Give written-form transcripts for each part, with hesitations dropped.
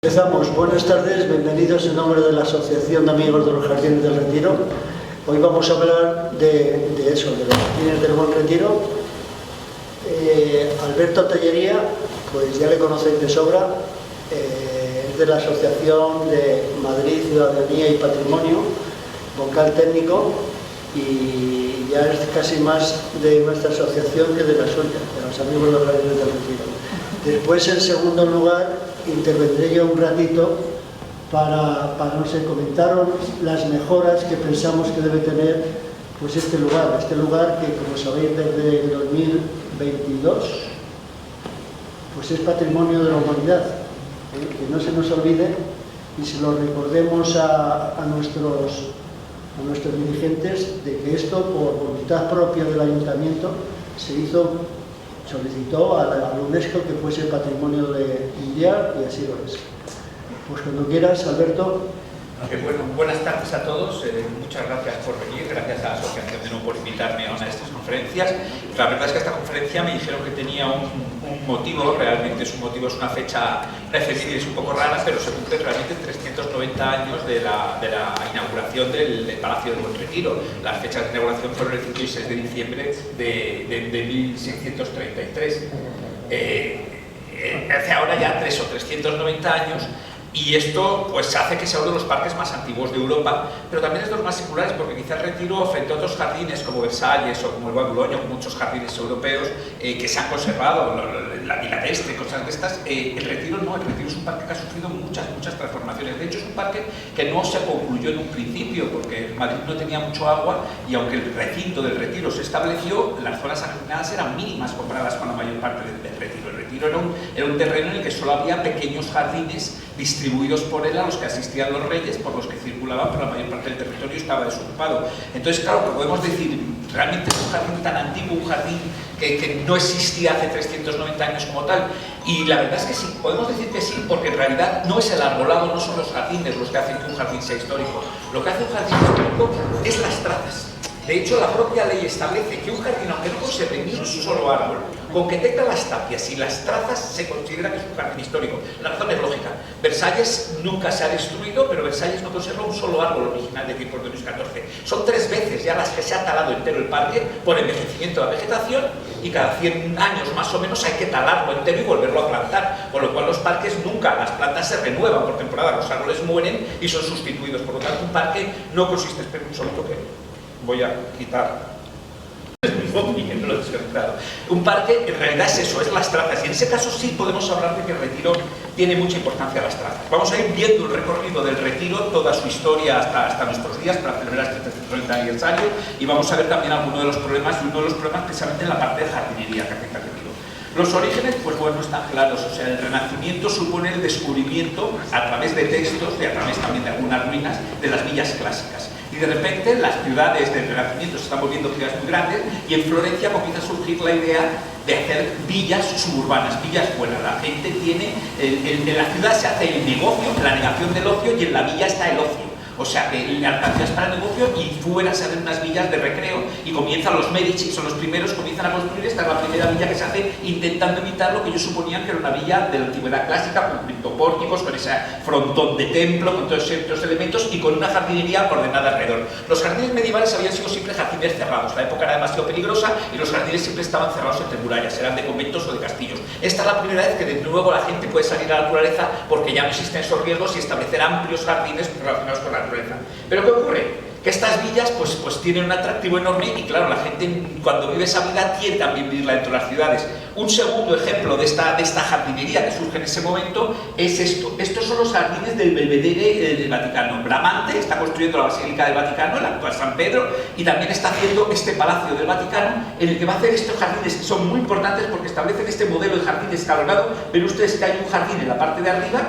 Empezamos. Buenas tardes, bienvenidos en nombre de la Asociación de Amigos de los Jardines del Retiro. Hoy vamos a hablar de los Jardines del Buen Retiro. Alberto Tellería, pues ya le conocéis de sobra, es de la Asociación de Madrid, Ciudadanía y Patrimonio, vocal técnico, y ya es casi más de nuestra asociación que de la suya, de los Amigos de los Jardines del Retiro. Después, en segundo lugar, intervendré yo un ratito para no sé, comentaros las mejoras que pensamos que debe tener pues este lugar que, como sabéis, desde el 2022 pues es patrimonio de la humanidad, que no se nos olvide y se lo recordemos a nuestros dirigentes de que esto, por voluntad propia del Ayuntamiento, solicitó a la UNESCO que fuese patrimonio mundial, y así lo es. Pues cuando quieras, Alberto. Bueno, buenas tardes a todos, muchas gracias por venir, gracias a la Asociación de No por invitarme a una de estas conferencias. La verdad es que esta conferencia me dijeron que tenía un motivo, realmente su motivo es una fecha efeméride, es un poco rara, pero se cumplen realmente 390 años de la inauguración del Palacio del Buen Retiro. Las fechas de inauguración fueron el 5 y 6 de diciembre de 1633. Hace ahora ya 3 o 390 años. Y esto pues hace que sea uno de los parques más antiguos de Europa, pero también es de los más singulares porque quizá el Retiro, frente a otros jardines como Versalles o como el Bois de Boulogne, o muchos jardines europeos que se han conservado, la Vila d'Este, cosas de estas, el Retiro no, el Retiro es un parque que ha sufrido muchas transformaciones. De hecho, es un parque que no se concluyó en un principio porque Madrid no tenía mucho agua y aunque el recinto del Retiro se estableció, las zonas ajardinadas eran mínimas comparadas con la mayor parte del Retiro. El Retiro era un terreno en el que solo había pequeños jardines distribuidos por él a los que asistían los reyes, por los que circulaban, pero la mayor parte del territorio estaba desocupado. Entonces, claro, que podemos decir, realmente es un jardín tan antiguo, un jardín que no existía hace 390 años como tal. Y la verdad es que sí, podemos decir que sí, porque en realidad no es el arbolado, no son los jardines los que hacen que un jardín sea histórico. Lo que hace un jardín histórico es las trazas. De hecho, la propia ley establece que un jardín, aunque no conserve ni un solo árbol, con que tenga las tapias y las trazas, se considera que es un jardín histórico. La razón es lógica. Versalles nunca se ha destruido, pero Versalles no conserva un solo árbol original de tiempos de Luis XIV. Son 3 veces ya las que se ha talado entero el parque por envejecimiento de la vegetación, y cada 100 años más o menos hay que talarlo entero y volverlo a plantar. Con lo cual los parques nunca, las plantas se renuevan por temporada, los árboles mueren y son sustituidos. Por lo tanto, un parque no consiste, espera un solo toque. Voy a quitar un parque en realidad es eso, es las trazas, y en ese caso sí podemos hablar de que el Retiro tiene mucha importancia a las trazas. Vamos a ir viendo el recorrido del Retiro, toda su historia hasta nuestros días para celebrar este 330 aniversario, y vamos a ver también algunos de los problemas, y uno de los problemas precisamente en la parte de jardinería que afecta al Retiro. Los orígenes, pues bueno, están claros. O sea, el Renacimiento supone el descubrimiento a través de textos y a través también de algunas ruinas de las villas clásicas. Y de repente las ciudades del Renacimiento se están volviendo ciudades muy grandes, y en Florencia comienza a surgir la idea de hacer villas suburbanas, villas buenas. La gente tiene, en la ciudad se hace el negocio, la negación del ocio, y en la villa está el ocio. O sea, que le alcanzas para el negocio y fuera se hacen unas villas de recreo, y comienzan los Medici, son los primeros, comienzan a construir. Esta es la primera villa que se hace intentando imitar lo que ellos suponían que era una villa de la antigüedad clásica, con criptopórticos, con ese frontón de templo, con todos estos elementos y con una jardinería ordenada alrededor. Los jardines medievales habían sido siempre jardines cerrados, la época era demasiado peligrosa y los jardines siempre estaban cerrados entre murallas, eran de conventos o de castillos. Esta es la primera vez que de nuevo la gente puede salir a la naturaleza porque ya no existen esos riesgos y establecer amplios jardines relacionados con la naturaleza. Pero ¿qué ocurre? Que estas villas pues tienen un atractivo enorme, y claro, la gente cuando vive esa vida quiere también vivirla dentro de las ciudades. Un segundo ejemplo de esta jardinería que surge en ese momento es esto. Estos son los jardines del Belvedere del Vaticano. Bramante está construyendo la Basílica del Vaticano, el actual San Pedro, y también está haciendo este Palacio del Vaticano, en el que va a hacer estos jardines que son muy importantes porque establecen este modelo de jardín escalonado. Ven ustedes que hay un jardín en la parte de arriba,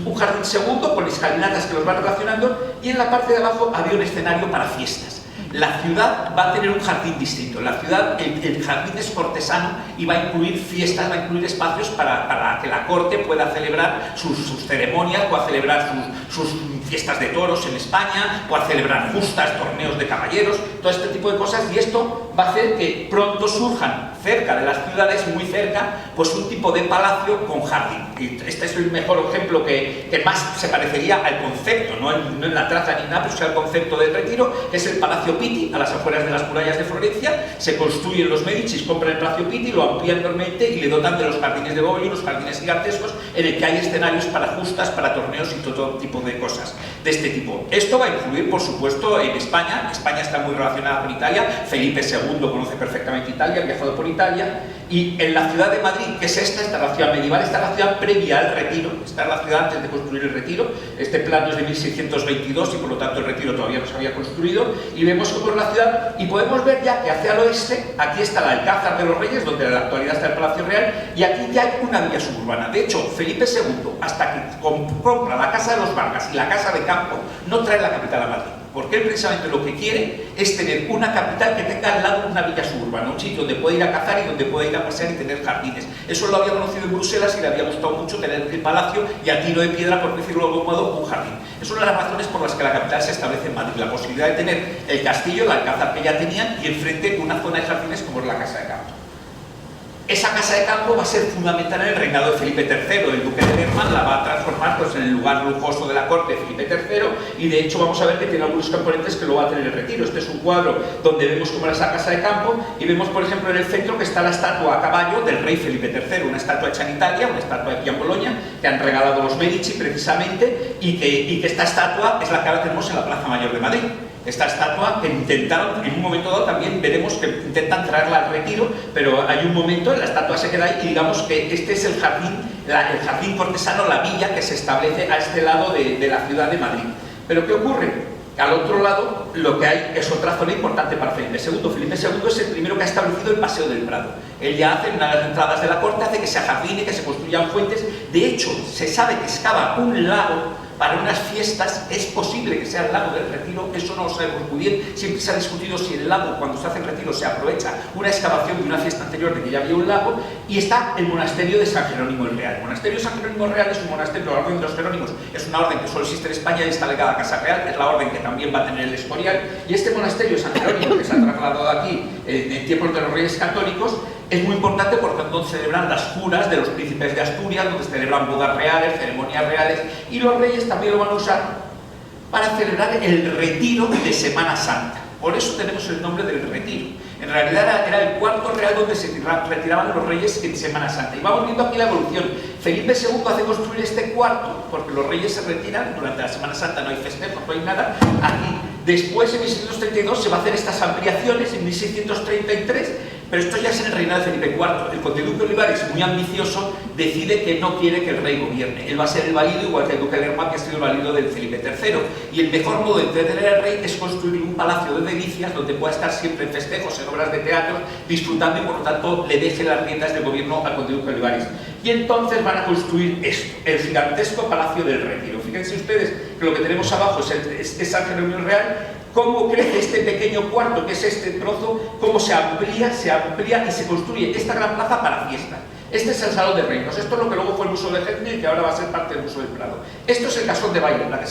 un jardín segundo con escalinatas que los van relacionando, y en la parte de abajo había un escenario para fiestas. La ciudad va a tener un jardín distinto. La ciudad, el jardín es cortesano y va a incluir fiestas, va a incluir espacios para que la corte pueda celebrar sus ceremonias, pueda celebrar sus fiestas de toros en España, pueda celebrar justas, torneos de caballeros, todo este tipo de cosas, y esto va a hacer que pronto surjan cerca de las ciudades, muy cerca, pues un tipo de palacio con jardín. Y este es el mejor ejemplo que más se parecería al concepto, no en la traza ni nada, pero es al concepto del Retiro, que es el Palacio Pitti, a las afueras de las murallas de Florencia. Se construyen los Medici, compran el Palacio Pitti, lo amplían enormemente y le dotan de los jardines de Bobbio, unos jardines gigantescos en el que hay escenarios para justas, para torneos y todo tipo de cosas de este tipo. Esto va a influir, por supuesto, en España. España está muy relacionada con Italia. Felipe II conoce perfectamente Italia, ha viajado por Italia. Y en la ciudad de Madrid, que es esta la ciudad medieval, esta es la ciudad previa al Retiro, esta es la ciudad antes de construir el Retiro. Este plano es de 1622 y por lo tanto el Retiro todavía no se había construido. Y vemos cómo es la ciudad y podemos ver ya que hacia el oeste, aquí está el Alcázar de los Reyes, donde en la actualidad está el Palacio Real, y aquí ya hay una villa suburbana. De hecho, Felipe II, hasta que compra la Casa de los Vargas y la Casa de Campo, no trae la capital a Madrid. Porque él precisamente lo que quiere es tener una capital que tenga al lado una villa suburbana, un sitio donde puede ir a cazar y donde puede ir a pasear y tener jardines. Eso lo había conocido en Bruselas y le había gustado mucho tener el palacio y a tiro de piedra, por decirlo de algún modo, un jardín. Es una de las razones por las que la capital se establece en Madrid, la posibilidad de tener el castillo, el alcázar que ya tenían y enfrente una zona de jardines como es la Casa de Campo. Esa casa de campo va a ser fundamental en el reinado de Felipe III. El duque de Lerma la va a transformar pues, en el lugar lujoso de la corte de Felipe III y de hecho vamos a ver que tiene algunos componentes que lo va a tener el Retiro. Este es un cuadro donde vemos cómo era esa casa de campo y vemos por ejemplo en el centro que está la estatua a caballo del rey Felipe III, una estatua hecha en Italia, una estatua aquí en Bolonia que han regalado los Medici precisamente y que esta estatua es la que ahora tenemos en la Plaza Mayor de Madrid. Esta estatua que intentaron, en un momento dado también veremos que intentan traerla al Retiro, pero hay un momento, la estatua se queda ahí y digamos que este es el jardín cortesano, la villa que se establece a este lado de la ciudad de Madrid. Pero ¿qué ocurre? Al otro lado lo que hay es otra zona importante para Felipe II. Felipe II es el primero que ha establecido el Paseo del Prado. Él ya hace una de las entradas de la corte, hace que se ajardine, que se construyan fuentes. De hecho, se sabe que excava un lago para unas fiestas. Es posible que sea el lago del Retiro, eso no lo sabemos muy bien. Siempre se ha discutido si el lago, cuando se hace el Retiro, se aprovecha una excavación de una fiesta anterior de que ya había un lago. Y está el monasterio de San Jerónimo el Real. El monasterio de San Jerónimo el Real es un monasterio de la Orden de los Jerónimos, es una orden que solo existe en España y está ligada a Casa Real, es la orden que también va a tener el Escorial. Y este monasterio de San Jerónimo, que se ha trasladado aquí en tiempos de los Reyes Católicos, es muy importante porque donde celebran las juras de los príncipes de Asturias, donde celebran bodas reales, ceremonias reales, y los reyes también lo van a usar para celebrar el retiro de Semana Santa. Por eso tenemos el nombre del Retiro. En realidad era el cuarto real donde se retiraban los reyes en Semana Santa. Y vamos viendo aquí la evolución. Felipe II hace construir este cuarto, porque los reyes se retiran, durante la Semana Santa no hay festejos, no hay nada. Aquí, después en 1632 se va a hacer estas ampliaciones, en 1633, pero esto ya es en el reinado de Felipe IV. El conde duque Olivares, muy ambicioso, decide que no quiere que el rey gobierne. Él va a ser el valido, igual que el duque de Lerma, que ha sido el valido del Felipe III. Y el mejor modo de entretener al rey es construir un palacio de delicias donde pueda estar siempre en festejos, en obras de teatro, disfrutando y por lo tanto le deje las riendas del gobierno al conde duque Olivares. Y entonces van a construir esto, el gigantesco Palacio del Retiro. Fíjense ustedes que lo que tenemos abajo es San Jerónimo Real. Cómo crece este pequeño cuarto, que es este trozo, cómo se amplía y se construye esta gran plaza para fiestas. Este es el Salón de Reinos, esto es lo que luego fue el Museo de Ejército y que ahora va a ser parte del Museo del Prado. Esto es el casón de baile, la que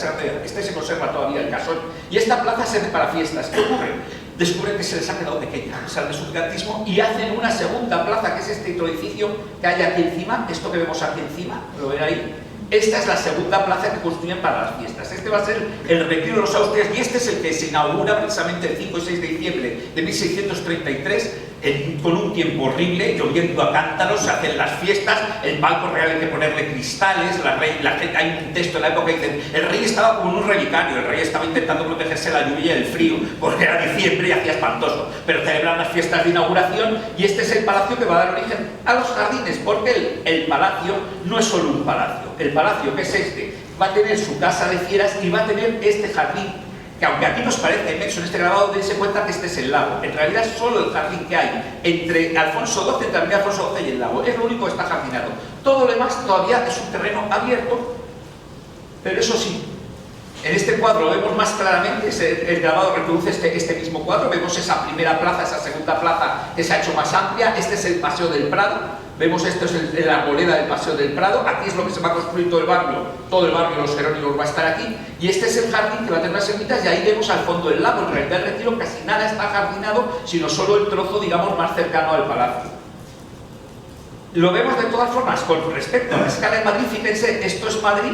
este se conserva todavía, el casón. Y esta plaza se hace para fiestas. ¿Qué ocurre? Descubren que se les ha quedado pequeña, a pesar de su gigantismo, y hacen una segunda plaza, que es este otro edificio que hay aquí encima, esto que vemos aquí encima, lo ven ahí. Esta es la segunda plaza que construyen para las fiestas. Este va a ser el Retiro de los Austrias y este es el que se inaugura precisamente el 5 y 6 de diciembre de 1633 con un tiempo horrible, lloviendo a cántaros, se hacen las fiestas, el palco real hay que ponerle cristales, hay un texto en la época que dicen el rey estaba como un relicario, el rey estaba intentando protegerse de la lluvia y del frío, porque era diciembre y hacía espantoso, pero celebran las fiestas de inauguración y este es el palacio que va a dar origen a los jardines, porque el palacio no es solo un palacio, el palacio que es este va a tener su casa de fieras y va a tener este jardín, que aunque aquí nos parece inmenso en este grabado, dense cuenta que este es el lago. En realidad es solo el jardín que hay entre Alfonso XII, entre Alfonso XII y el lago. Es lo único que está jardinado. Todo lo demás todavía es un terreno abierto, pero eso sí, en este cuadro lo vemos más claramente, el grabado reproduce este mismo cuadro, vemos esa primera plaza, esa segunda plaza que se ha hecho más amplia, este es el Paseo del Prado, vemos esto es la arboleda del Paseo del Prado, aquí es lo que se va a construir todo el barrio de los Jerónimos va a estar aquí, y este es el jardín que va a tener unas ermitas, y ahí vemos al fondo el lago. En realidad el Retiro casi nada está jardinado, sino solo el trozo, digamos, más cercano al palacio. Lo vemos de todas formas con respecto a la escala de Madrid. Fíjense, esto es Madrid,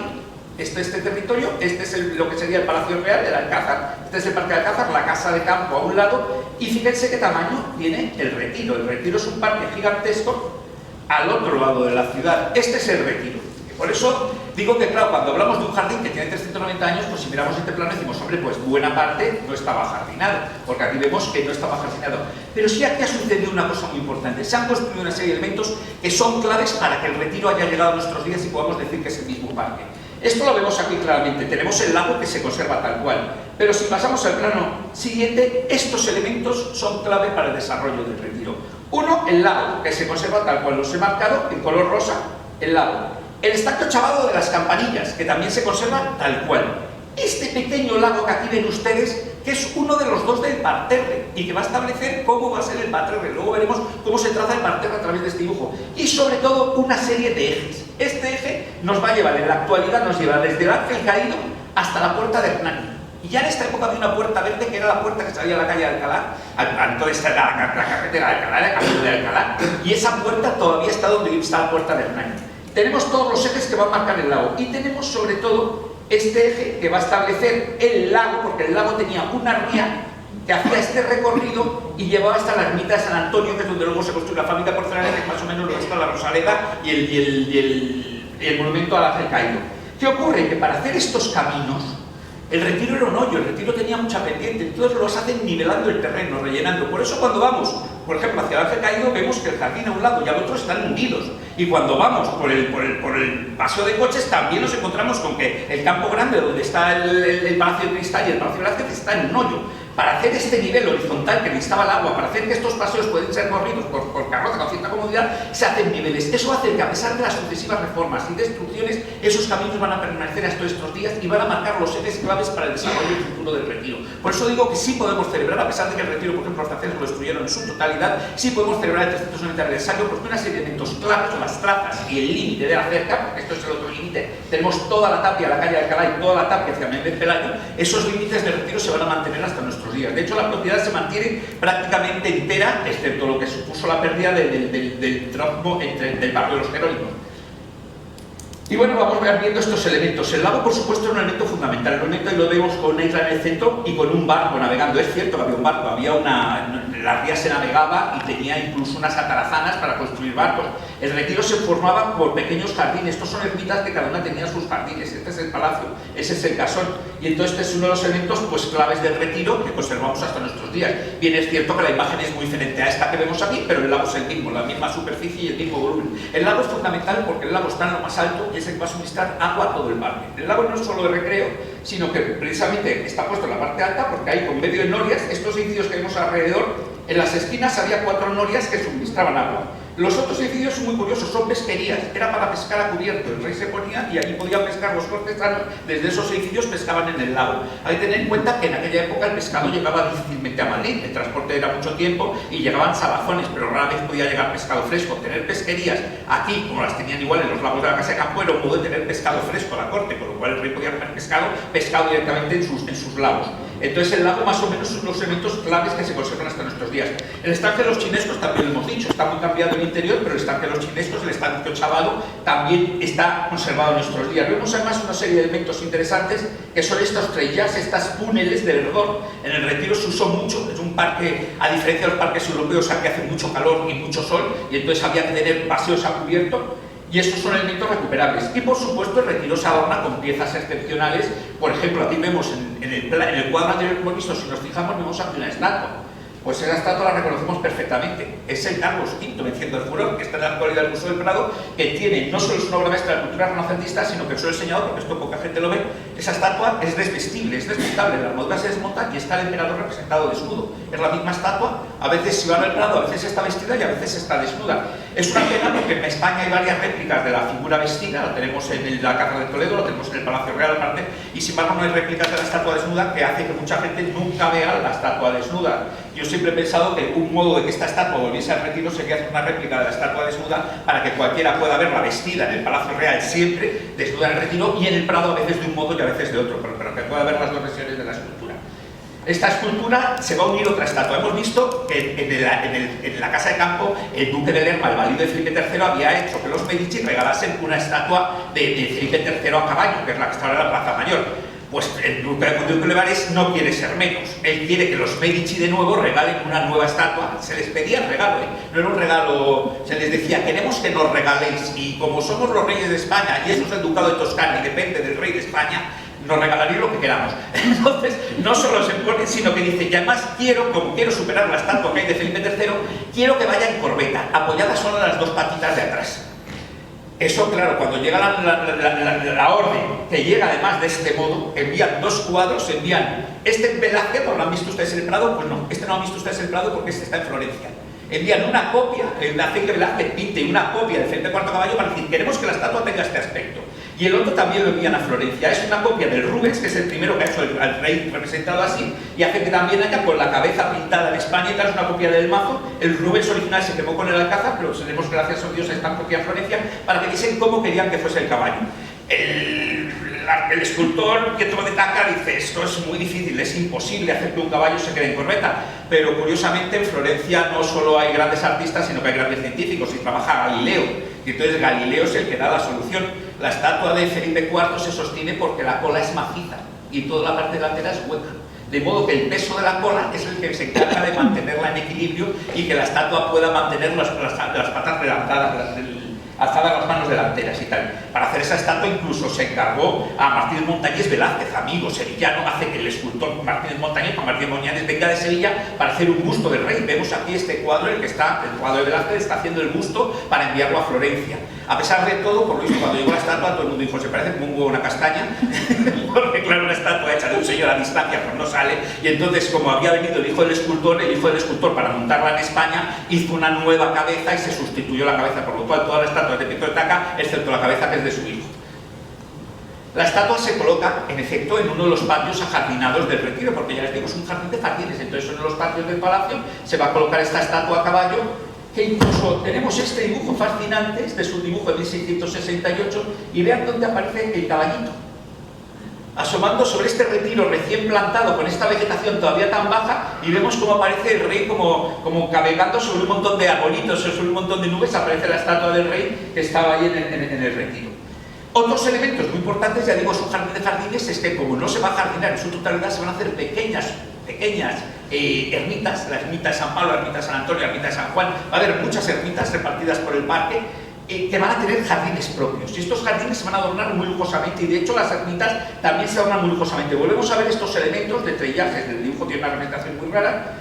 este territorio, este es lo que sería el Palacio Real, el Alcázar, este es el Parque de Alcázar, la Casa de Campo a un lado, y fíjense qué tamaño tiene el Retiro. El Retiro es un parque gigantesco al otro lado de la ciudad. Este es el Retiro. Por eso digo que, claro, cuando hablamos de un jardín que tiene 390 años, pues si miramos este plano decimos, hombre, pues buena parte no estaba jardinado, porque aquí vemos que no estaba jardinado. Pero sí aquí ha sucedido una cosa muy importante. Se han construido una serie de elementos que son claves para que el Retiro haya llegado a nuestros días y podamos decir que es el mismo parque. Esto lo vemos aquí claramente. Tenemos el lago que se conserva tal cual. Pero si pasamos al plano siguiente, estos elementos son clave para el desarrollo del Retiro. Uno, el lago, que se conserva tal cual. Los he marcado en color rosa, el lago. El estanque ochavado de las Campanillas, que también se conserva tal cual. Este pequeño lago que aquí ven ustedes, que es uno de los dos del parterre y que va a establecer cómo va a ser el parterre. Luego veremos cómo se traza el parterre a través de este dibujo. Y sobre todo una serie de ejes. Este eje nos va a llevar, en la actualidad nos lleva desde el Ángel Caído hasta la Puerta de Hernani. Y ya en esta época había una puerta verde que era la puerta que salía a la calle de Alcalá, entonces la carretera de Alcalá, el camino de Alcalá, y esa puerta todavía está donde está la Puerta de Hernani. Tenemos todos los ejes que van a marcar el lago y tenemos sobre todo este eje que va a establecer el lago, porque el lago tenía una ría que hacía este recorrido y llevaba hasta la ermita de San Antonio, que es donde luego se construyó la fábrica porcelana, que es más o menos donde está la Rosaleda y el monumento al Ángel Caído. ¿Qué ocurre? Que para hacer estos caminos, el Retiro era un hoyo, el Retiro tenía mucha pendiente, entonces los hacen nivelando el terreno, rellenando. Por eso cuando vamos, por ejemplo, hacia el Ángel Caído, vemos que el jardín a un lado y al otro están hundidos. Y cuando vamos por el paseo de coches, también nos encontramos con que el campo grande, donde está el Palacio de Cristal y el Palacio de Velázquez, está en un hoyo. Para hacer este nivel horizontal que necesitaba el agua, para hacer que estos paseos pueden ser corridos por carroza con cierta comodidad, se hacen niveles. Eso hace que a pesar de las sucesivas reformas y destrucciones, esos caminos van a permanecer hasta estos días y van a marcar los ejes claves para el desarrollo futuro del Retiro. Por eso digo que sí podemos celebrar, a pesar de que el Retiro, por ejemplo, los franceses lo destruyeron en su totalidad, sí podemos celebrar el 390 aniversario porque una serie de elementos claves, las trazas y el límite de la cerca, porque esto es el otro límite, tenemos toda la tapia, la calle de Alcalá y toda la tapia hacia Méndez Pelayo, esos límites del Retiro se van a mantener hasta nuestros días. De hecho, la propiedad se mantiene prácticamente entera, excepto lo que supuso la pérdida del tramo del barrio de los Jerónimos. Y bueno, vamos a ver viendo estos elementos. El lago, por supuesto, es un elemento fundamental. El elemento lo vemos con una isla en el centro y con un barco navegando. Es cierto que había un barco, la ría se navegaba y tenía incluso unas atarazanas para construir barcos. El Retiro se formaba por pequeños jardines. Estos son ermitas que cada una tenía sus jardines. Este es el palacio, ese es el casón. Y entonces este es uno de los elementos pues, claves del Retiro que conservamos hasta nuestros días. Bien, es cierto que la imagen es muy diferente a esta que vemos aquí, pero el lago es el mismo, la misma superficie y el mismo volumen. El lago es fundamental porque el lago está en lo más alto y es el que va a suministrar agua a todo el parque. El lago no es solo de recreo, sino que precisamente está puesto en la parte alta porque hay con medio de norias, estos edificios que vemos alrededor, en las esquinas había 4 norias que suministraban agua. Los otros edificios son muy curiosos, son pesquerías, era para pescar a cubierto, el rey se ponía y allí podían pescar los cortesanos, desde esos edificios pescaban en el lago. Hay que tener en cuenta que en aquella época el pescado llegaba difícilmente a Madrid, el transporte era mucho tiempo y llegaban salazones, pero rara vez podía llegar pescado fresco. Tener pesquerías aquí, como las tenían igual en los lagos de la Casa de Campo, era un modo de tener pescado fresco a la corte, con lo cual el rey podía comer pescado directamente en sus lagos. Entonces el lago más o menos son los elementos claves que se conservan hasta nuestros días. El estanque de los chinescos también lo hemos dicho, está muy cambiado el interior, pero el estanque de los chinescos, el estanque ochavado, también está conservado en nuestros días. Vemos además una serie de elementos interesantes que son estos trellas, estas túneles de verdor. En el Retiro se usó mucho, es un parque, a diferencia de los parques europeos, aquí hace mucho calor y mucho sol, y entonces había que tener paseos a cubierto. Y estos son elementos recuperables. Y por supuesto el Retiro se adorna con piezas excepcionales. Por ejemplo, aquí vemos en el cuadro anterior que hemos visto, si nos fijamos, vemos aquí una estatua. Pues esa estatua la reconocemos perfectamente. Es el Carlos V venciendo el furor, que está en la actualidad del Museo del Prado, que tiene, no solo es una obra maestra de la cultura renacentista, sino que os lo he enseñado, porque esto poca gente lo ve. Esa estatua es desvestible, es desmontable, la armadura se desmonta y está el emperador representado desnudo. Es la misma estatua, a veces si van al Prado, a veces está vestida y a veces está desnuda. Es una pena porque en España hay varias réplicas de la figura vestida, la tenemos en la Casa de Toledo, la tenemos en el Palacio Real aparte, y sin embargo no hay réplicas de la estatua desnuda, que hace que mucha gente nunca vea la estatua desnuda. Yo siempre he pensado que un modo de que esta estatua volviese al Retiro sería hacer una réplica de la estatua desnuda para que cualquiera pueda verla vestida en el Palacio Real siempre, desnuda en el Retiro, y en el Prado a veces de un modo y a veces de otro, pero que pueda ver las dos versiones de la escultura. esta escultura se va a unir otra estatua. Hemos visto que en la casa de campo el duque de Lerma, el valido de Felipe III, había hecho que los Medici regalasen una estatua de Felipe III a caballo, que es la que está en la Plaza Mayor. Pues el duque de Olivares no quiere ser menos. Él quiere que los Medici de nuevo regalen una nueva estatua. Se les pedía el regalo, no era un regalo. Se les decía, queremos que nos regaléis, y como somos los reyes de España y eso es el ducado de Toscana y depende del rey de España, nos regalaréis lo que queramos. Entonces, no solo se pone, sino que dice, y además como quiero superar la estatua que hay de Felipe III, quiero que vaya en corbeta, apoyada solo en las dos patitas de atrás. Eso, claro, cuando llega la orden, que llega además de este modo, envían dos cuadros, envían este en Velázquez, ¿lo han visto ustedes en el Prado? Pues no, este no lo han visto ustedes en el Prado porque este está en Florencia. Envían una copia, hacen que Velázquez pinte una copia de Felipe IV Caballo para decir, queremos que la estatua tenga este aspecto. Y el otro también lo envían a Florencia. Es una copia del Rubens, que es el primero que ha hecho al rey representado así, y hace que también haya con la cabeza pintada en España, y tal, es una copia del mazo. El Rubens original se quemó con el Alcázar, pero tenemos, gracias a Dios, esta copia en Florencia, para que dicen cómo querían que fuese el caballo. El escultor Pietro de Tacca dice, esto es muy difícil, es imposible hacer que un caballo se quede en corbeta, pero curiosamente en Florencia no solo hay grandes artistas, sino que hay grandes científicos, y trabaja Galileo, y entonces Galileo es el que da la solución. La estatua de Felipe IV se sostiene porque la cola es maciza y toda la parte delantera es hueca, de modo que el peso de la cola es el que se encarga de mantenerla en equilibrio y que la estatua pueda mantener las patas levantadas, alzadas las manos delanteras y tal. Para hacer esa estatua incluso se encargó a Martínez Montañés Velázquez, amigo sevillano, hace que el escultor Martínez Montañés, Juan Martínez Montañés, venga de Sevilla para hacer un busto del rey. Vemos aquí este cuadro, el cuadro de Velázquez está haciendo el busto para enviarlo a Florencia. A pesar de todo, por lo visto, cuando llegó la estatua, todo el mundo dijo, se parece como un huevo a una castaña, porque claro, una estatua hecha de un señor a distancia pues no sale, y entonces como había venido el hijo del escultor para montarla en España, hizo una nueva cabeza y se sustituyó la cabeza, por lo cual toda la estatua de Pietro de Tacca, excepto la cabeza que es de su hijo. La estatua se coloca, en efecto, en uno de los patios ajardinados del Retiro, porque ya les digo, es un jardín de jardines, entonces en uno de los patios del palacio se va a colocar esta estatua a caballo, que incluso tenemos este dibujo fascinante, este es un dibujo de 1668, y vean dónde aparece el caballito, asomando sobre este retiro recién plantado con esta vegetación todavía tan baja, y vemos cómo aparece el rey como cabalgando sobre un montón de arbolitos, sobre un montón de nubes, aparece la estatua del rey que estaba ahí en el retiro. Otros elementos muy importantes, ya digo, es un jardín de jardines, es que como no se va a jardinar en su totalidad, se van a hacer pequeñas ermitas, la ermita de San Pablo, la ermita de San Antonio, la ermita de San Juan, va a haber muchas ermitas repartidas por el parque, que van a tener jardines propios, y estos jardines se van a adornar muy lujosamente, y de hecho las ermitas también se adornan muy lujosamente. Volvemos a ver estos elementos de treillajes, el dibujo tiene una representación muy rara,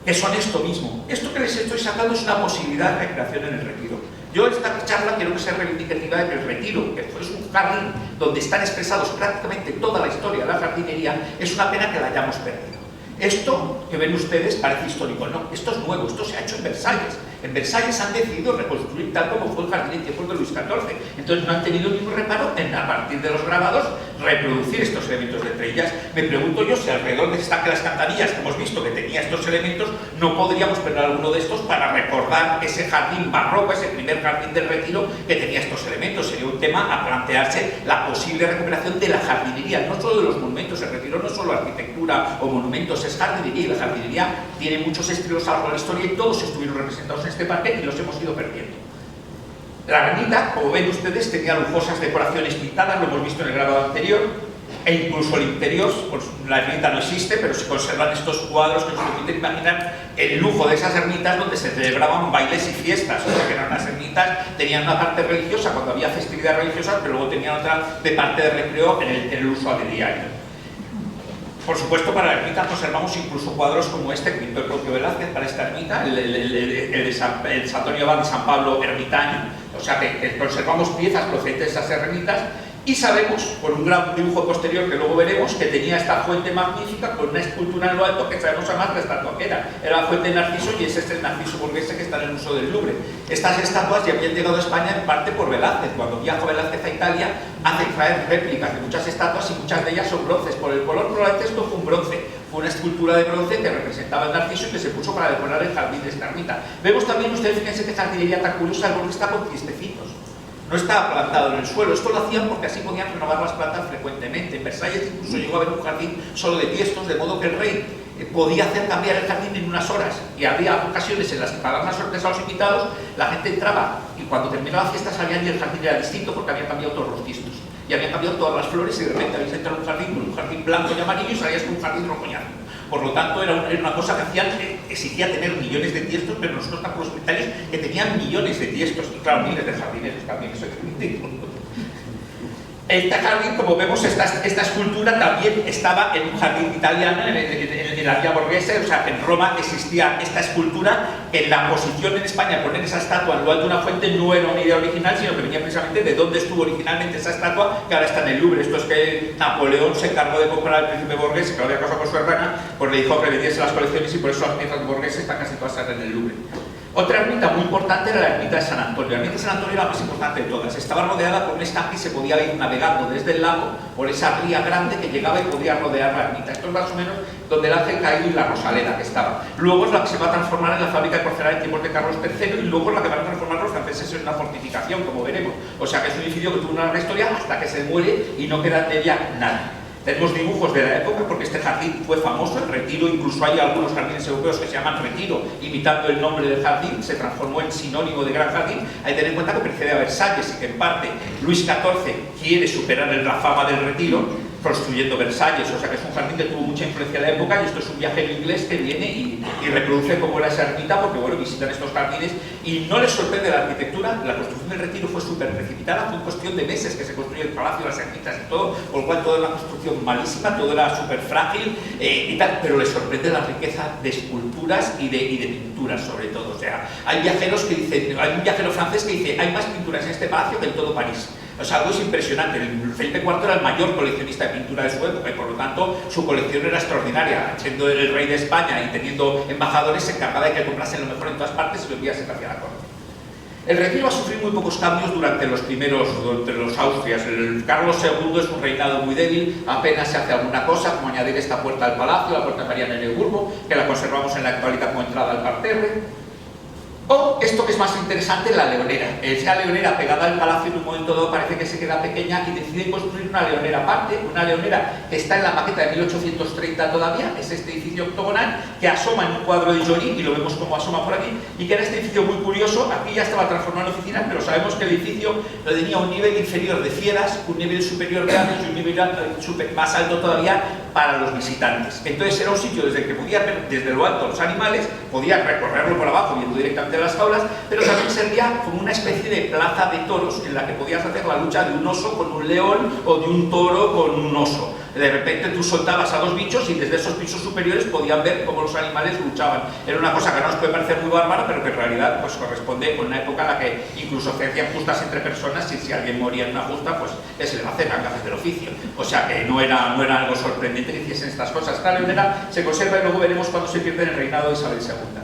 que son esto mismo. Esto que les estoy sacando es una posibilidad de recreación en el Retiro. Yo en esta charla quiero que sea reivindicativa de que el Retiro, que es un jardín donde están expresados prácticamente toda la historia de la jardinería, es una pena que la hayamos perdido. Esto que ven ustedes parece histórico, no, esto es nuevo, esto se ha hecho en Versalles. En Versalles han decidido reconstruir tal como fue el jardín en tiempos de Luis XIV. Entonces no han tenido ningún reparo en, a partir de los grabados, reproducir estos elementos de estrellas. Me pregunto yo si alrededor de esta que las cantarillas que hemos visto que tenía estos elementos, no podríamos poner alguno de estos para recordar ese jardín barroco, ese primer jardín del Retiro que tenía estos elementos. Sería un tema a plantearse la posible recuperación de la jardinería, no solo de los monumentos. El Retiro no es solo arquitectura o monumentos, es jardinería, y la jardinería tiene muchos estilos a lo largo de la historia y todos estuvieron representados en este parque y los hemos ido perdiendo. La ermita, como ven ustedes, tenía lujosas decoraciones pintadas, lo hemos visto en el grabado anterior, e incluso el interior, pues la ermita no existe, pero se conservan estos cuadros que se pueden imaginar el lujo de esas ermitas donde se celebraban bailes y fiestas. O sea, que eran unas ermitas, tenían una parte religiosa cuando había festividades religiosas, pero luego tenían otra de parte de recreo en el uso de diario. Por supuesto, para la ermita conservamos incluso cuadros como este que pintó el propio Velázquez para esta ermita, el Santuario Abad de San Pablo ermitaño. O sea que conservamos piezas procedentes de esas ermitas, y sabemos, por un gran dibujo posterior que luego veremos, que tenía esta fuente magnífica con una escultura en lo alto que sabemos además la estatua que era. Era la fuente de Narciso, y es este Narciso burguese que está en el Museo del Louvre. Estas estatuas ya habían llegado a España en parte por Velázquez. Cuando viajó Velázquez a Italia, hace traer réplicas de muchas estatuas, y muchas de ellas son bronces. Por el color probablemente esto fue un bronce. Fue una escultura de bronce que representaba el Narciso y que se puso para decorar el jardín de esta ermita. Vemos también, ustedes fíjense que jardinería tan curiosa, el borde está con ciestecitos. No estaba plantado en el suelo. Esto lo hacían porque así podían renovar las plantas frecuentemente. En Versalles incluso llegó a haber un jardín solo de tiestos, de modo que el rey podía hacer cambiar el jardín en unas horas, y había ocasiones en las que, para dar una sorpresa a los invitados, la gente entraba y cuando terminaba la fiesta sabían que el jardín era distinto porque habían cambiado todos los tistos y habían cambiado todas las flores, y de repente habías entrado en un jardín blanco y amarillo y salías con un jardín rojo y azul. Por lo tanto, era una cosa que hacían, exigía tener millones de tiestos, pero nosotros tampoco los propietarios que tenían millones de tiestos, y claro, miles de jardineros también, eso hay que admitirlo. Este jardín, como vemos, esta escultura también estaba en un jardín italiano, en la Vía Borghese, o sea, en Roma existía esta escultura. En la posición en España, poner esa estatua en lo alto de una fuente no era una idea original, sino que venía precisamente de dónde estuvo originalmente esa estatua, que ahora está en el Louvre. Esto es que Napoleón se encargó de comprar al príncipe Borghese, que lo había casado con su hermana, pues le dijo que le diese las colecciones, y por eso las piezas de Borghese están casi todas en el Louvre. Otra ermita muy importante era la ermita de San Antonio. La ermita de San Antonio era la más importante de todas. Estaba rodeada por un estanque y se podía ir navegando desde el lago por esa ría grande que llegaba y podía rodear la ermita. Esto es más o menos donde el Ángel Caído y la Rosaleda que estaba. Luego es la que se va a transformar en la fábrica de porcelana en tiempos de Carlos III, y luego es la que van a transformar los franceses en una fortificación, como veremos. O sea que es un edificio que tuvo una larga historia hasta que se muere y no queda de ella nada. Tenemos dibujos de la época porque este jardín fue famoso, el Retiro. Incluso hay algunos jardines europeos que se llaman Retiro, imitando el nombre del jardín, se transformó en sinónimo de gran jardín. Hay que tener en cuenta que precede a Versalles y que en parte Luis XIV quiere superar la fama del Retiro construyendo Versalles, o sea que es un jardín que tuvo mucha influencia en la época, y esto es un viajero inglés que viene y reproduce cómo era esa ermita, porque bueno, visitan estos jardines y no les sorprende la arquitectura. La construcción del Retiro fue súper precipitada, fue en cuestión de meses que se construyó el palacio, las ermitas y todo, por lo cual toda una construcción malísima, todo era súper frágil y tal, pero les sorprende la riqueza de esculturas y de pinturas sobre todo. O sea, hay viajeros que dicen, hay un viajero francés que dice, hay más pinturas en este palacio que en todo París. O sea, algo es impresionante. Felipe IV era el mayor coleccionista de pintura de su época y por lo tanto su colección era extraordinaria. Siendo el rey de España y teniendo embajadores, se encargaba de que comprasen lo mejor en todas partes y lo enviasen hacia la corte. El Retiro va a sufrir muy pocos cambios durante los Austrias. El Carlos II es un reinado muy débil, apenas se hace alguna cosa, como añadir esta puerta al palacio, la puerta de María Neuburgo, que la conservamos en la actualidad como entrada al parterre. O esto que es más interesante, la leonera. Esa leonera pegada al palacio en un momento dado parece que se queda pequeña y deciden construir una leonera aparte, una leonera que está en la maqueta de 1830 todavía, es este edificio octogonal que asoma en un cuadro de Jory, y lo vemos como asoma por aquí, y que era este edificio muy curioso. Aquí ya estaba transformado en oficina, pero sabemos que el edificio lo tenía un nivel inferior de fieras, un nivel superior de aves y un nivel más alto todavía para los visitantes. Entonces era un sitio desde el que podía ver desde lo alto los animales, podía recorrerlo por abajo viendo directamente las jaulas, pero también servía como una especie de plaza de toros en la que podías hacer la lucha de un oso con un león o de un toro con un oso. De repente tú soltabas a dos bichos y desde esos pisos superiores podían ver cómo los animales luchaban. Era una cosa que no nos puede parecer muy bárbara, pero que en realidad pues corresponde con una época en la que incluso se hacían justas entre personas, y si alguien moría en una justa, pues se le va a hacer gajes del oficio. O sea que no era algo sorprendente que hiciesen estas cosas. Esta leonera se conserva y luego veremos cuando se pierde en el reinado de Isabel II.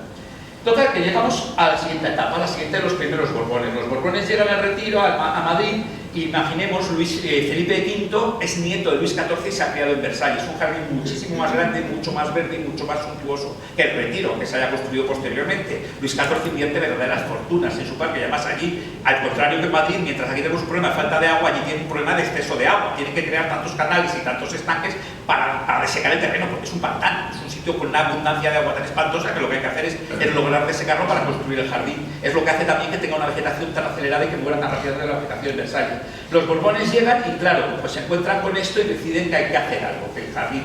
Total, que llegamos a la siguiente etapa, la siguiente de los primeros Borbones. Los Borbones llegan al Retiro, a Madrid. Imaginemos, Felipe V es nieto de Luis XIV y se ha criado en Versalles, un jardín muchísimo más grande, mucho más verde y mucho más suntuoso que el Retiro, que se haya construido posteriormente. Luis XIV invierte verdaderas fortunas en su parque, y además allí, al contrario que en Madrid, mientras aquí tenemos un problema de falta de agua, allí tiene un problema de exceso de agua. Tiene que crear tantos canales y tantos estanques para desecar el terreno, porque es un pantano, es un sitio con una abundancia de agua tan espantosa que lo que hay que hacer es lograr desecarlo para construir el jardín. Es lo que hace también que tenga una vegetación tan acelerada y que muera tan rápidamente la vegetación de Versalles. Los Borbones llegan y claro, pues se encuentran con esto y deciden que hay que hacer algo, que el jardín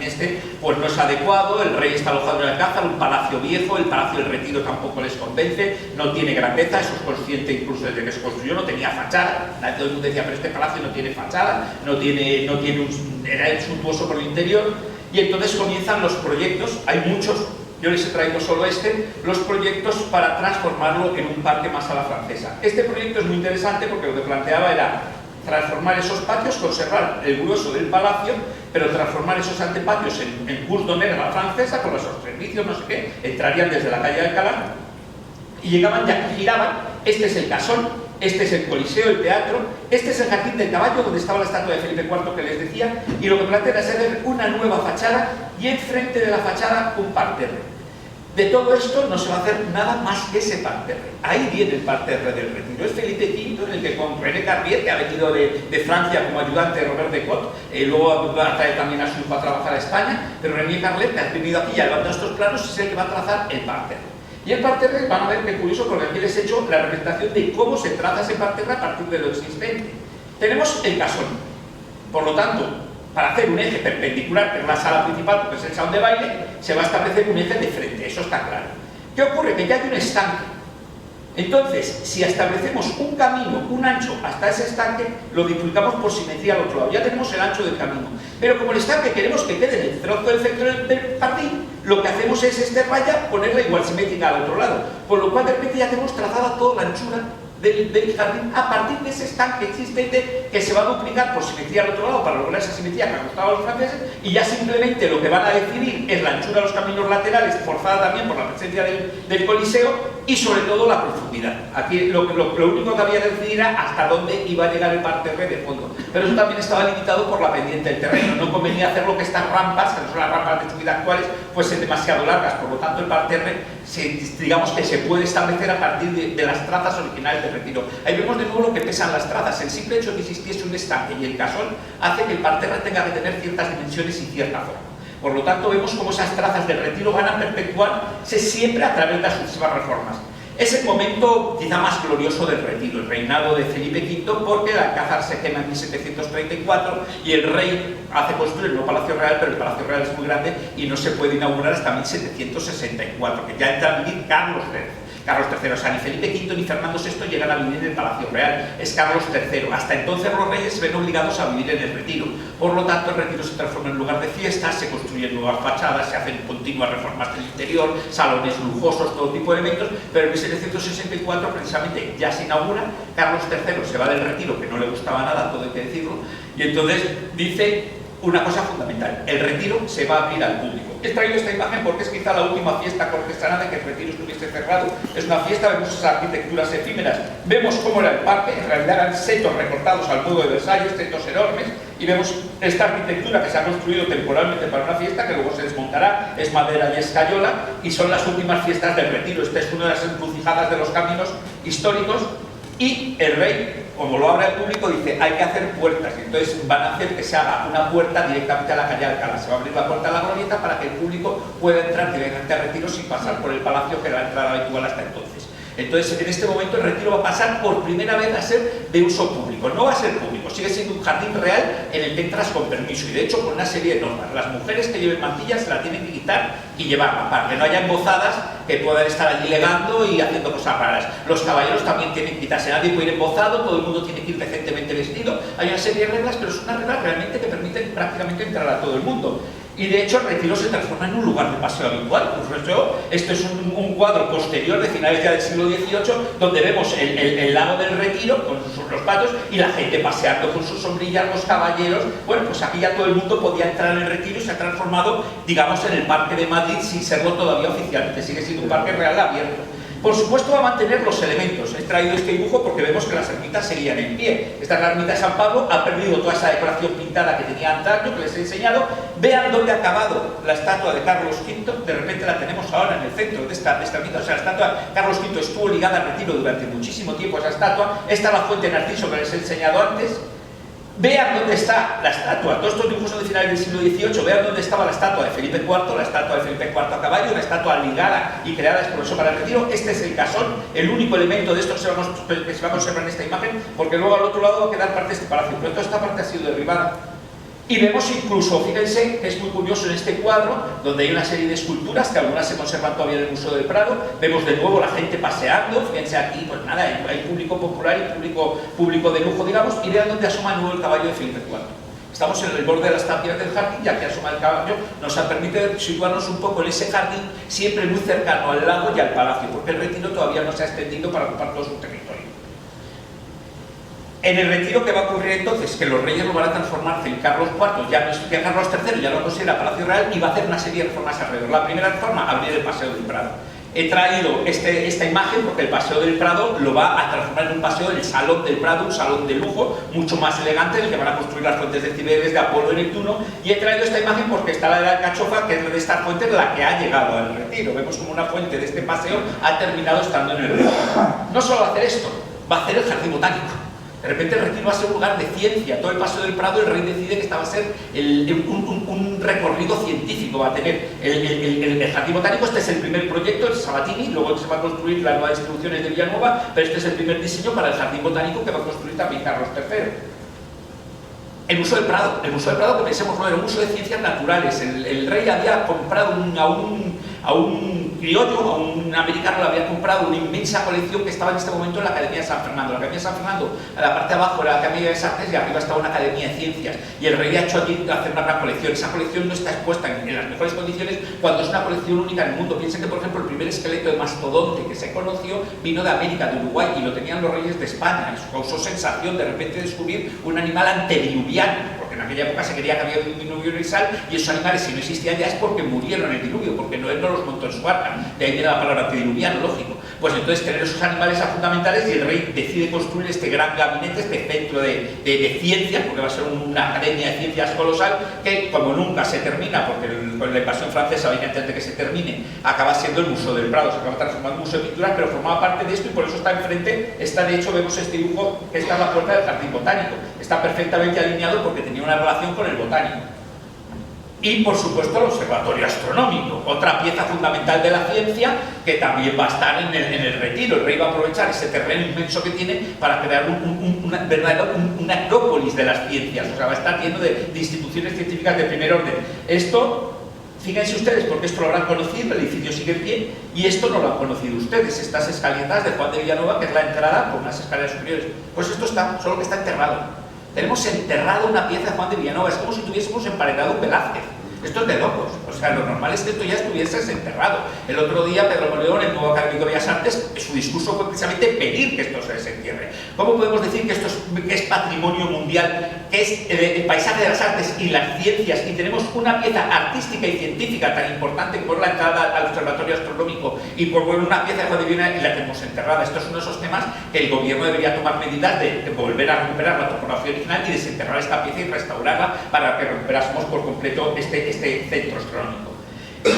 pues no es adecuado, el rey está alojado en el Alcázar, un palacio viejo, el palacio del Retiro tampoco les convence, no tiene grandeza, eso es consciente incluso desde que se construyó, no tenía fachada. Todo el mundo decía, pero este palacio no tiene fachada, era suntuoso por el interior, y entonces comienzan los proyectos, hay muchos. Yo les he traído solo los proyectos para transformarlo en un parque más a la francesa. Este proyecto es muy interesante porque lo que planteaba era transformar esos patios, conservar el grueso del palacio, pero transformar esos antepatios en cours d'honneur a la francesa, con los servicios, no sé qué, entrarían desde la calle de Alcalá y llegaban y aquí giraban. Este es el casón, este es el coliseo, el teatro, este es el jardín del caballo donde estaba la estatua de Felipe IV que les decía, y lo que plantea es hacer una nueva fachada y enfrente de la fachada un parterre. De todo esto no se va a hacer nada más que ese parterre. Ahí viene el parterre del retiro. Es Felipe V en el que con René Carrier, que ha venido de Francia como ayudante de Robert de Cot, luego va a traer también a su hijo a trabajar a España, pero René Carrier, que ha venido aquí y ha levantado estos planos, es el que va a trazar el parterre. Y el parterre, van a ver qué curioso, porque aquí les he hecho la representación de cómo se traza ese parterre a partir de lo existente. Tenemos el casón. Por lo tanto, para hacer un eje perpendicular, que es la sala principal, porque es el salón de baile, se va a establecer un eje de frente, eso está claro. ¿Qué ocurre? Que ya hay un estanque. Entonces, si establecemos un camino, un ancho hasta ese estanque, lo duplicamos por simetría al otro lado. Ya tenemos el ancho del camino. Pero como el estanque queremos que quede en el trozo del centro del jardín, lo que hacemos es esta raya ponerla igual simétrica al otro lado. Por lo cual, de repente ya tenemos trazada toda la anchura del jardín a partir de ese estanque existente que se va a duplicar por simetría al otro lado para lograr esa simetría que ha costado a los franceses, y ya simplemente lo que van a definir es la anchura de los caminos laterales, forzada también por la presencia del coliseo, y sobre todo la profundidad. Aquí lo único que había que decidir era hasta dónde iba a llegar el parterre de fondo, pero eso también estaba limitado por la pendiente del terreno. No convenía hacerlo que estas rampas, que no son las rampas de subida actuales, fuesen demasiado largas. Por lo tanto, el parterre digamos que se puede establecer a partir de las trazas originales del retiro. Ahí vemos de nuevo lo que pesan las trazas. El simple hecho de que existiese un estanque y el casón hace que el parterre tenga que tener ciertas dimensiones y cierta forma. Por lo tanto, vemos cómo esas trazas del retiro van a perpetuarse siempre a través de las sucesivas reformas. Es el momento quizá más glorioso del retiro, el reinado de Felipe V, porque el Alcázar se quema en 1734 y el rey hace construir el nuevo Palacio Real, pero el Palacio Real es muy grande y no se puede inaugurar hasta 1764, que ya entra a vivir Carlos III. Carlos III, o sea, ni Felipe V ni Fernando VI llegan a vivir en el Palacio Real, es Carlos III. Hasta entonces los reyes se ven obligados a vivir en el retiro. Por lo tanto, el retiro se transforma en un lugar de fiestas, se construyen nuevas fachadas, se hacen continuas reformas del interior, salones lujosos, todo tipo de elementos, pero en 1764 precisamente ya se inaugura, Carlos III se va del retiro, que no le gustaba nada, todo hay que decirlo, y entonces dice una cosa fundamental: el retiro se va a abrir al público. He traído esta imagen porque es quizá la última fiesta cortesana de que el retiro estuviese cerrado. Es una fiesta, vemos esas arquitecturas efímeras, vemos cómo era el parque, en realidad eran setos recortados al modo de Versalles, setos enormes, y vemos esta arquitectura que se ha construido temporalmente para una fiesta, que luego se desmontará, es madera y escayola, y son las últimas fiestas del retiro. Esta es una de las encrucijadas de los caminos históricos, y el rey, como lo abre al público, dice hay que hacer puertas, y entonces van a hacer que se haga una puerta directamente a la calle Alcalá. Se va a abrir la puerta a la glorieta para que el público pueda entrar directamente al retiro sin pasar por el palacio, que era la entrada habitual hasta entonces. Entonces, en este momento el retiro va a pasar por primera vez a ser de uso público. No va a ser público, sigue siendo un jardín real en el que entras con permiso, y de hecho con una serie de normas. Las mujeres que lleven mantillas se la tienen que quitar y llevarla, para que no haya embozadas que puedan estar allí legando y haciendo cosas raras. Los caballeros también tienen que quitarse, nadie puede ir embozado, todo el mundo tiene que ir decentemente vestido. Hay una serie de reglas, pero son unas reglas realmente que permiten prácticamente entrar a todo el mundo. Y de hecho el retiro se transforma en un lugar de paseo habitual. Esto es un cuadro posterior de finales ya del siglo XVIII, donde vemos el lago del retiro con los patos y la gente paseando con sus sombrillas, los caballeros. Bueno, pues aquí ya todo el mundo podía entrar en el retiro y se ha transformado, digamos, en el Parque de Madrid, sin serlo todavía oficialmente. Sigue siendo un parque real abierto. Por supuesto va a mantener los elementos. He traído este dibujo porque vemos que las ermitas seguían en pie. Esta es la ermita de San Pablo, ha perdido toda esa decoración pintada que tenía antaño, que les he enseñado. Vean dónde ha acabado la estatua de Carlos V, de repente la tenemos ahora en el centro de esta ermita. O sea, la estatua de Carlos V estuvo ligada al retiro durante muchísimo tiempo, esa estatua. Esta es la fuente de Narciso que les he enseñado antes. Vean dónde está la estatua. Todos estos dibujos son de finales del siglo XVIII. Vean dónde estaba la estatua de Felipe IV, la estatua de Felipe IV a caballo, una estatua ligada y creada por eso para el retiro. Este es el casón, el único elemento de esto que se va a conservar en esta imagen, porque luego al otro lado va a quedar parte de este palacio, pero toda esta parte ha sido derribada. Y vemos incluso, fíjense, que es muy curioso en este cuadro, donde hay una serie de esculturas, que algunas se conservan todavía en el Museo del Prado. Vemos de nuevo la gente paseando, fíjense aquí, pues nada, hay público popular y público de lujo, digamos, y vean dónde asoma de nuevo el caballo de Felipe IV. Estamos en el borde de las tapias del jardín, y aquí asoma el caballo, nos permite situarnos un poco en ese jardín, siempre muy cercano al lago y al palacio, porque el retiro todavía no se ha extendido para ocupar todo su territorio. En el retiro, ¿qué va a ocurrir entonces? Que los reyes lo van a transformar en Carlos IV, ya no es que Carlos III ya lo considera Palacio Real, y va a hacer una serie de reformas alrededor. La primera reforma, abrir el Paseo del Prado. He traído esta imagen porque el Paseo del Prado lo va a transformar en un paseo del Salón del Prado, un salón de lujo, mucho más elegante, en el que van a construir las fuentes de Cibeles, de Apolo y Neptuno. Y he traído esta imagen porque está la de la alcachofa, que es de esta fuente la que ha llegado al Retiro. Vemos como una fuente de este paseo ha terminado estando en el Retiro. No solo va a hacer esto, va a hacer el jardín botánico. De repente el Retiro va a ser un lugar de ciencia. Todo el Paseo del Prado, el rey decide que esta va a ser un recorrido científico. Va a tener el jardín botánico. Este es el primer proyecto, el Sabatini. Luego se va a construir las nuevas distribuciones de Villanueva, pero este es el primer diseño para el jardín botánico que va a construir también Carlos III. El Museo del Prado, que pensemos, no era un museo de ciencias naturales. El rey había comprado a un criollo, a un americano, le había comprado una inmensa colección que estaba en este momento en la Academia de San Fernando. La Academia de San Fernando, a la parte de abajo era la Academia de Bellas Artes y arriba estaba una Academia de Ciencias. Y el rey ha hecho allí hacer una gran colección. Esa colección no está expuesta en las mejores condiciones cuando es una colección única en el mundo. Piensen que, por ejemplo, el primer esqueleto de mastodonte que se conoció vino de América, de Uruguay, y lo tenían los reyes de España. Eso causó sensación de repente descubrir un animal antediluviano, porque en aquella época se creía que había un diluvio universal, y esos animales, si no existían ya, es porque murieron en el diluvio, porque no los montó en su arca. De ahí viene la palabra antediluviano, lógico. Pues entonces tener esos animales a fundamentales, y el rey decide construir este gran gabinete, este centro de ciencias, porque va a ser una academia de ciencias colosal, que como nunca se termina, porque con la invasión francesa, antes de que se termine, acaba siendo el Museo del Prado, se acaba transformando en un museo de pinturas, pero formaba parte de esto, y por eso está enfrente. De hecho, vemos este dibujo que está en la puerta del jardín botánico. Está perfectamente alineado porque tenía una relación con el botánico. Y, por supuesto, el observatorio astronómico, otra pieza fundamental de la ciencia que también va a estar en el Retiro. El rey va a aprovechar ese terreno inmenso que tiene para crear una acrópolis de las ciencias. O sea, va a estar lleno de instituciones científicas de primer orden. Esto, fíjense ustedes, porque esto lo habrán conocido, el edificio sigue en pie, y esto no lo han conocido ustedes. Estas escaletas de Juan de Villanueva, que es la entrada por unas escaleras superiores. Pues esto está, solo que está enterrado. Tenemos enterrado una pieza de Juan de Villanueva, es como si tuviésemos emparedado un Velázquez. Esto es de locos. O sea, lo normal es que esto ya estuviese desenterrado. El otro día, Pedro Moleón, el nuevo académico de Bellas Artes, su discurso fue precisamente pedir que esto se desentierre. ¿Cómo podemos decir que esto es patrimonio mundial, que es el paisaje de las artes y las ciencias, y tenemos una pieza artística y científica tan importante por la entrada al observatorio astronómico y por una pieza de Juan de Villanueva y la tenemos enterrada? Esto es uno de esos temas que el gobierno debería tomar medidas de volver a recuperar la topografía original y desenterrar esta pieza y restaurarla para que recuperásemos por completo este centro astronómico.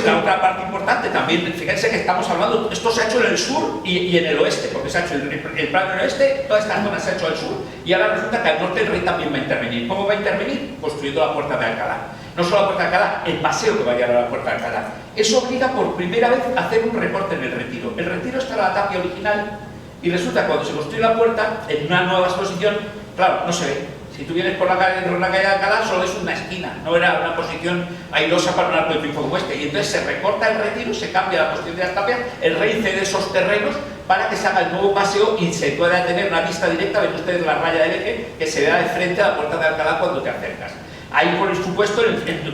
La otra parte importante también, fíjense que estamos hablando, esto se ha hecho en el sur y en el oeste, porque se ha hecho el plano en el oeste, toda esta zona se ha hecho al sur, y ahora resulta que al norte el rey también va a intervenir. ¿Cómo va a intervenir? Construyendo la Puerta de Alcalá. No solo la Puerta de Alcalá, el paseo que va a llevar a la Puerta de Alcalá. Eso obliga por primera vez a hacer un recorte en el Retiro. El Retiro está en la tapia original, y resulta que cuando se construye la puerta, en una nueva exposición, claro, no se ve. Si tú vienes por la calle de Alcalá, solo es una esquina, no era una posición airosa para un arco de triunfo como este. Y entonces se recorta el Retiro, se cambia la posición de las tapias, el rey cede esos terrenos para que se haga el nuevo paseo y se pueda tener una vista directa. Ven ustedes la raya del eje que se da de frente a la Puerta de Alcalá cuando te acercas. Ahí, por supuesto,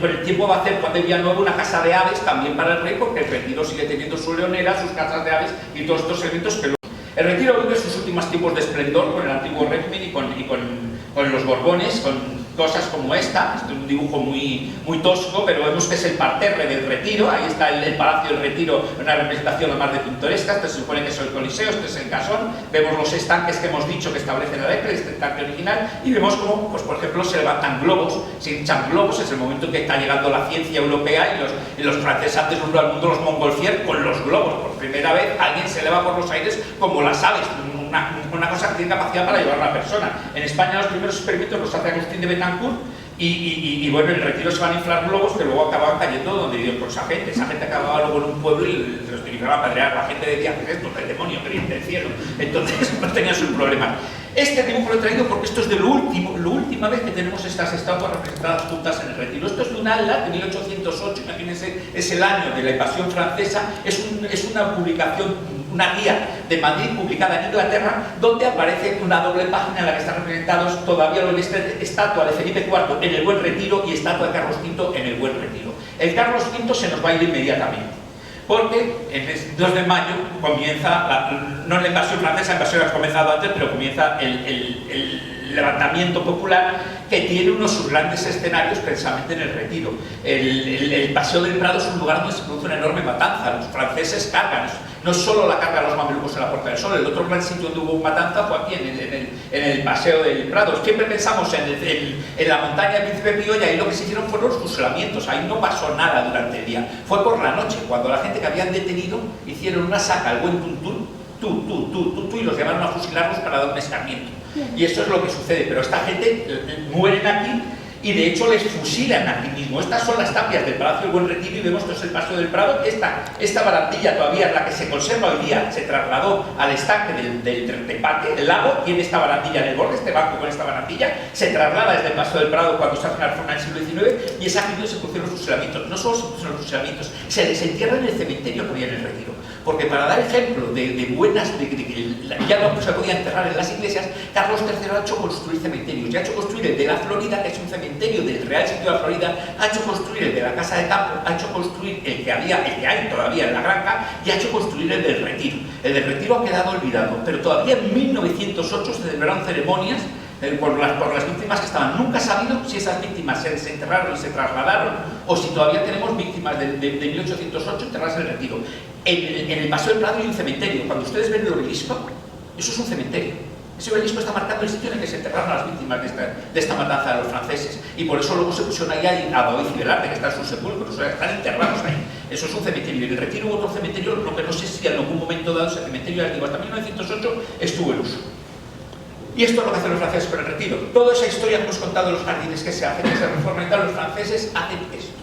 con el tiempo va a hacer Juan de Villanueva una casa de aves también para el rey, porque el Retiro sigue teniendo su leonera, sus casas de aves y todos estos elementos que el Retiro vive sus últimos tiempos de esplendor con el antiguo régimen y con los Borbones, con cosas como esta. Este es un dibujo muy tosco, pero vemos que es el parterre del Retiro. Ahí está el Palacio del Retiro, una representación lo más de pintoresca. Este se supone que es el Coliseo, este es el Casón. Vemos los estanques que hemos dicho que establecen la letra, este estanque original, y vemos cómo, pues, por ejemplo, se levantan globos, se hinchan globos. Es el momento en que está llegando la ciencia europea y los franceses han deslumbran al mundo, los Montgolfier, con los globos. Por primera vez alguien se eleva por los aires como las aves, una cosa que tiene capacidad para llevar a una persona. En España los primeros experimentos los hace Agustín de Betancourt y bueno, en el Retiro se van a inflar globos que luego acababan cayendo donde dio por esa gente. Esa gente acababa luego en un pueblo y los utilizaban para apedrear. La gente decía, ¿qué es esto? El demonio que viene del cielo. Entonces no tenía sus problemas. Este dibujo lo he traído porque esto es de la última vez que tenemos estas estatuas representadas juntas en el Retiro. Esto es de un ala de 1808, imagínense, es el año de la invasión francesa. Es una publicación, una guía de Madrid publicada en Inglaterra, donde aparece una doble página en la que están representados todavía la estatua de Felipe IV en el Buen Retiro y estatua de Carlos V en el Buen Retiro. El Carlos V se nos va a ir inmediatamente, porque el 2 de mayo comienza, no la invasión francesa, la invasión ha comenzado antes, pero comienza el levantamiento popular, que tiene uno de sus grandes escenarios precisamente en el Retiro. El Paseo del Prado es un lugar donde se produce una enorme matanza, los franceses cargan, No solo la carga de los mamelucos en la Puerta del Sol, el otro gran sitio donde hubo matanza fue aquí, en el Paseo del Prado. Siempre pensamos en la montaña del Príncipe Pío, y ahí lo que se hicieron fueron los fusilamientos, ahí no pasó nada durante el día. Fue por la noche, cuando la gente que habían detenido hicieron una saca al buen tuntún, y los llevaron a fusilarlos para dar un escarmiento. Y eso es lo que sucede, pero esta gente mueren aquí y de hecho les fusilan aquí mismo. Estas son las tapias del Palacio del Buen Retiro y vemos que es el Paseo del Prado, que esta barandilla todavía es la que se conserva hoy día, se trasladó al estanque del parque, el lago, tiene esta barandilla en el borde, este banco con esta barandilla, se traslada desde el Paseo del Prado cuando se hace una reforma en el siglo XIX y es aquí donde se produjeron los fusilamientos. No solo se produjeron los fusilamientos, se desentierra en el cementerio que había en el Retiro. Porque para dar ejemplo de buenas, ya no se podía enterrar en las iglesias, Carlos III ha hecho construir cementerios, y ha hecho construir el de la Florida, que es un cementerio del Real Sitio de la Florida, ha hecho construir el de la Casa de Campo, ha hecho construir el que hay todavía en la Granja, y ha hecho construir el del Retiro. El del Retiro ha quedado olvidado, pero todavía en 1908 se celebraron ceremonias por las víctimas que estaban. Nunca sabido si esas víctimas se desenterraron y se trasladaron, o si todavía tenemos víctimas de 1808 enterradas en el Retiro. En el Paseo del Prado hay un cementerio. Cuando ustedes ven el obelisco, eso es un cementerio. Ese obelisco está marcando el sitio en el que se enterraron a las víctimas de esta matanza de los franceses. Y por eso luego se pusieron ahí a David y Velarte, que están sus sepulcros, o sea, están enterrados ahí. Eso es un cementerio. Y en el Retiro hubo otro cementerio, lo que no sé si en algún momento dado ese cementerio, ya digo, hasta 1908 estuvo en uso. Y esto es lo que hacen los franceses con el Retiro. Toda esa historia que hemos contado de los jardines que se hacen, que se reforman y tal, los franceses hacen esto.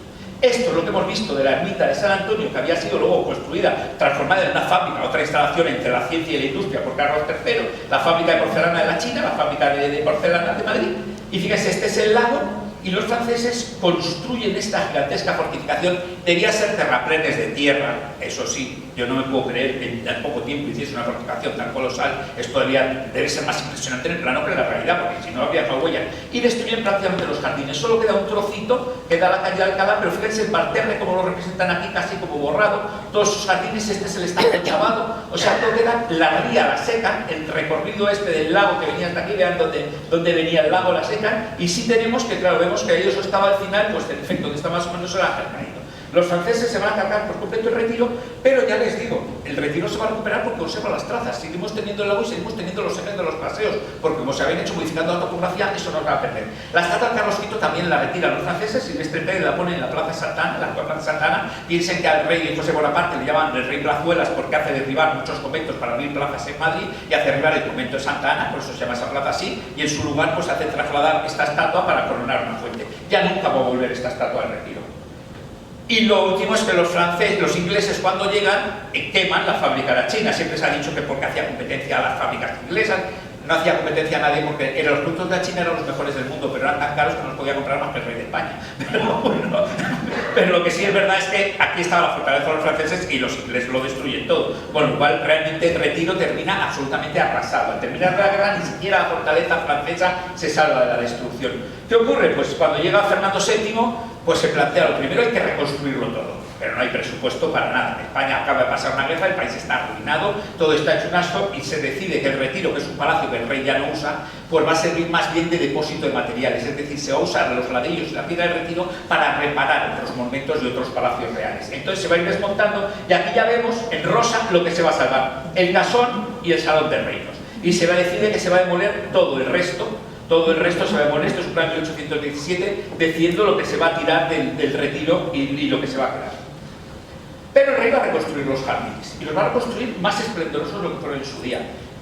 Esto es lo que hemos visto de la ermita de San Antonio, que había sido luego construida, transformada en una fábrica, otra instalación entre la ciencia y la industria por Carlos III, la fábrica de porcelana de la China, la fábrica de porcelana de Madrid. Y fíjense, este es el lago, y los franceses construyen esta gigantesca fortificación. Debía ser terraplenes de tierra, eso sí, yo no me puedo creer que en tan poco tiempo hiciese una fortificación tan colosal. Esto debe ser más impresionante en el plano que en la realidad, porque si no habría huella. Y destruyen prácticamente los jardines, solo queda un trocito que da la calle de Alcalá, pero fíjense el parterre como lo representan aquí, casi como borrado. Todos sus jardines, este es el estanque chavado, o sea, todo queda la ría, la secan, el recorrido este del lago que venía hasta aquí, vean dónde venía el lago, la secan, y sí tenemos que, claro, vemos que eso estaba al final, pues en efecto, que está más o menos el ángel caído. Los franceses se van a cargar por completo el Retiro, pero ya les digo, el Retiro se va a recuperar porque conserva las trazas. Seguimos teniendo el lago y seguimos teniendo los ejes de los paseos, porque como se habían hecho modificando la topografía, eso no va a perder. La estatua de Carlos V también la retiran los franceses, Silvestre Pérez la pone en la Plaza Santa Ana, la actual Plaza Santa Ana. Piensen que al rey José Bonaparte le llaman el rey Plazuelas porque hace derribar muchos conventos para abrir plazas en Madrid y hace derribar el convento de Santa Ana, por eso se llama esa plaza así, y en su lugar pues hace trasladar esta estatua para coronar una fuente. Ya nunca va a volver esta estatua al Retiro. Y lo último es que los ingleses cuando llegan queman la fábrica de la China. Siempre se ha dicho que porque hacía competencia a las fábricas inglesas, no hacía competencia a nadie porque los productos de la China eran los mejores del mundo, pero eran tan caros que no los podía comprar más que el rey de España. Pero lo que sí es verdad es que aquí estaba la fortaleza de los franceses y los ingleses lo destruyen todo, con lo cual realmente el Retiro termina absolutamente arrasado. Al terminar la guerra ni siquiera la fortaleza francesa se salva de la destrucción. ¿Qué ocurre? Pues cuando llega Fernando VII, pues se plantea, lo primero hay que reconstruirlo todo, pero no hay presupuesto para nada. España acaba de pasar una guerra, el país está arruinado, todo está hecho un asco y se decide que el Retiro, que es un palacio que el rey ya no usa, pues va a servir más bien de depósito de materiales, es decir, se va a usar los ladrillos y la piedra del Retiro para reparar otros monumentos de otros palacios reales. Entonces se va a ir desmontando y aquí ya vemos en rosa lo que se va a salvar, el casón y el salón de reinos. Y se va a decir que se va a demoler todo el resto se va a demoler. Esto es un plan de 1817, decidiendo lo que se va a tirar del Retiro y lo que se va a quedar. Pero el rey va a reconstruir los jardines, y los va a reconstruir más esplendorosos de lo que fueron en su día.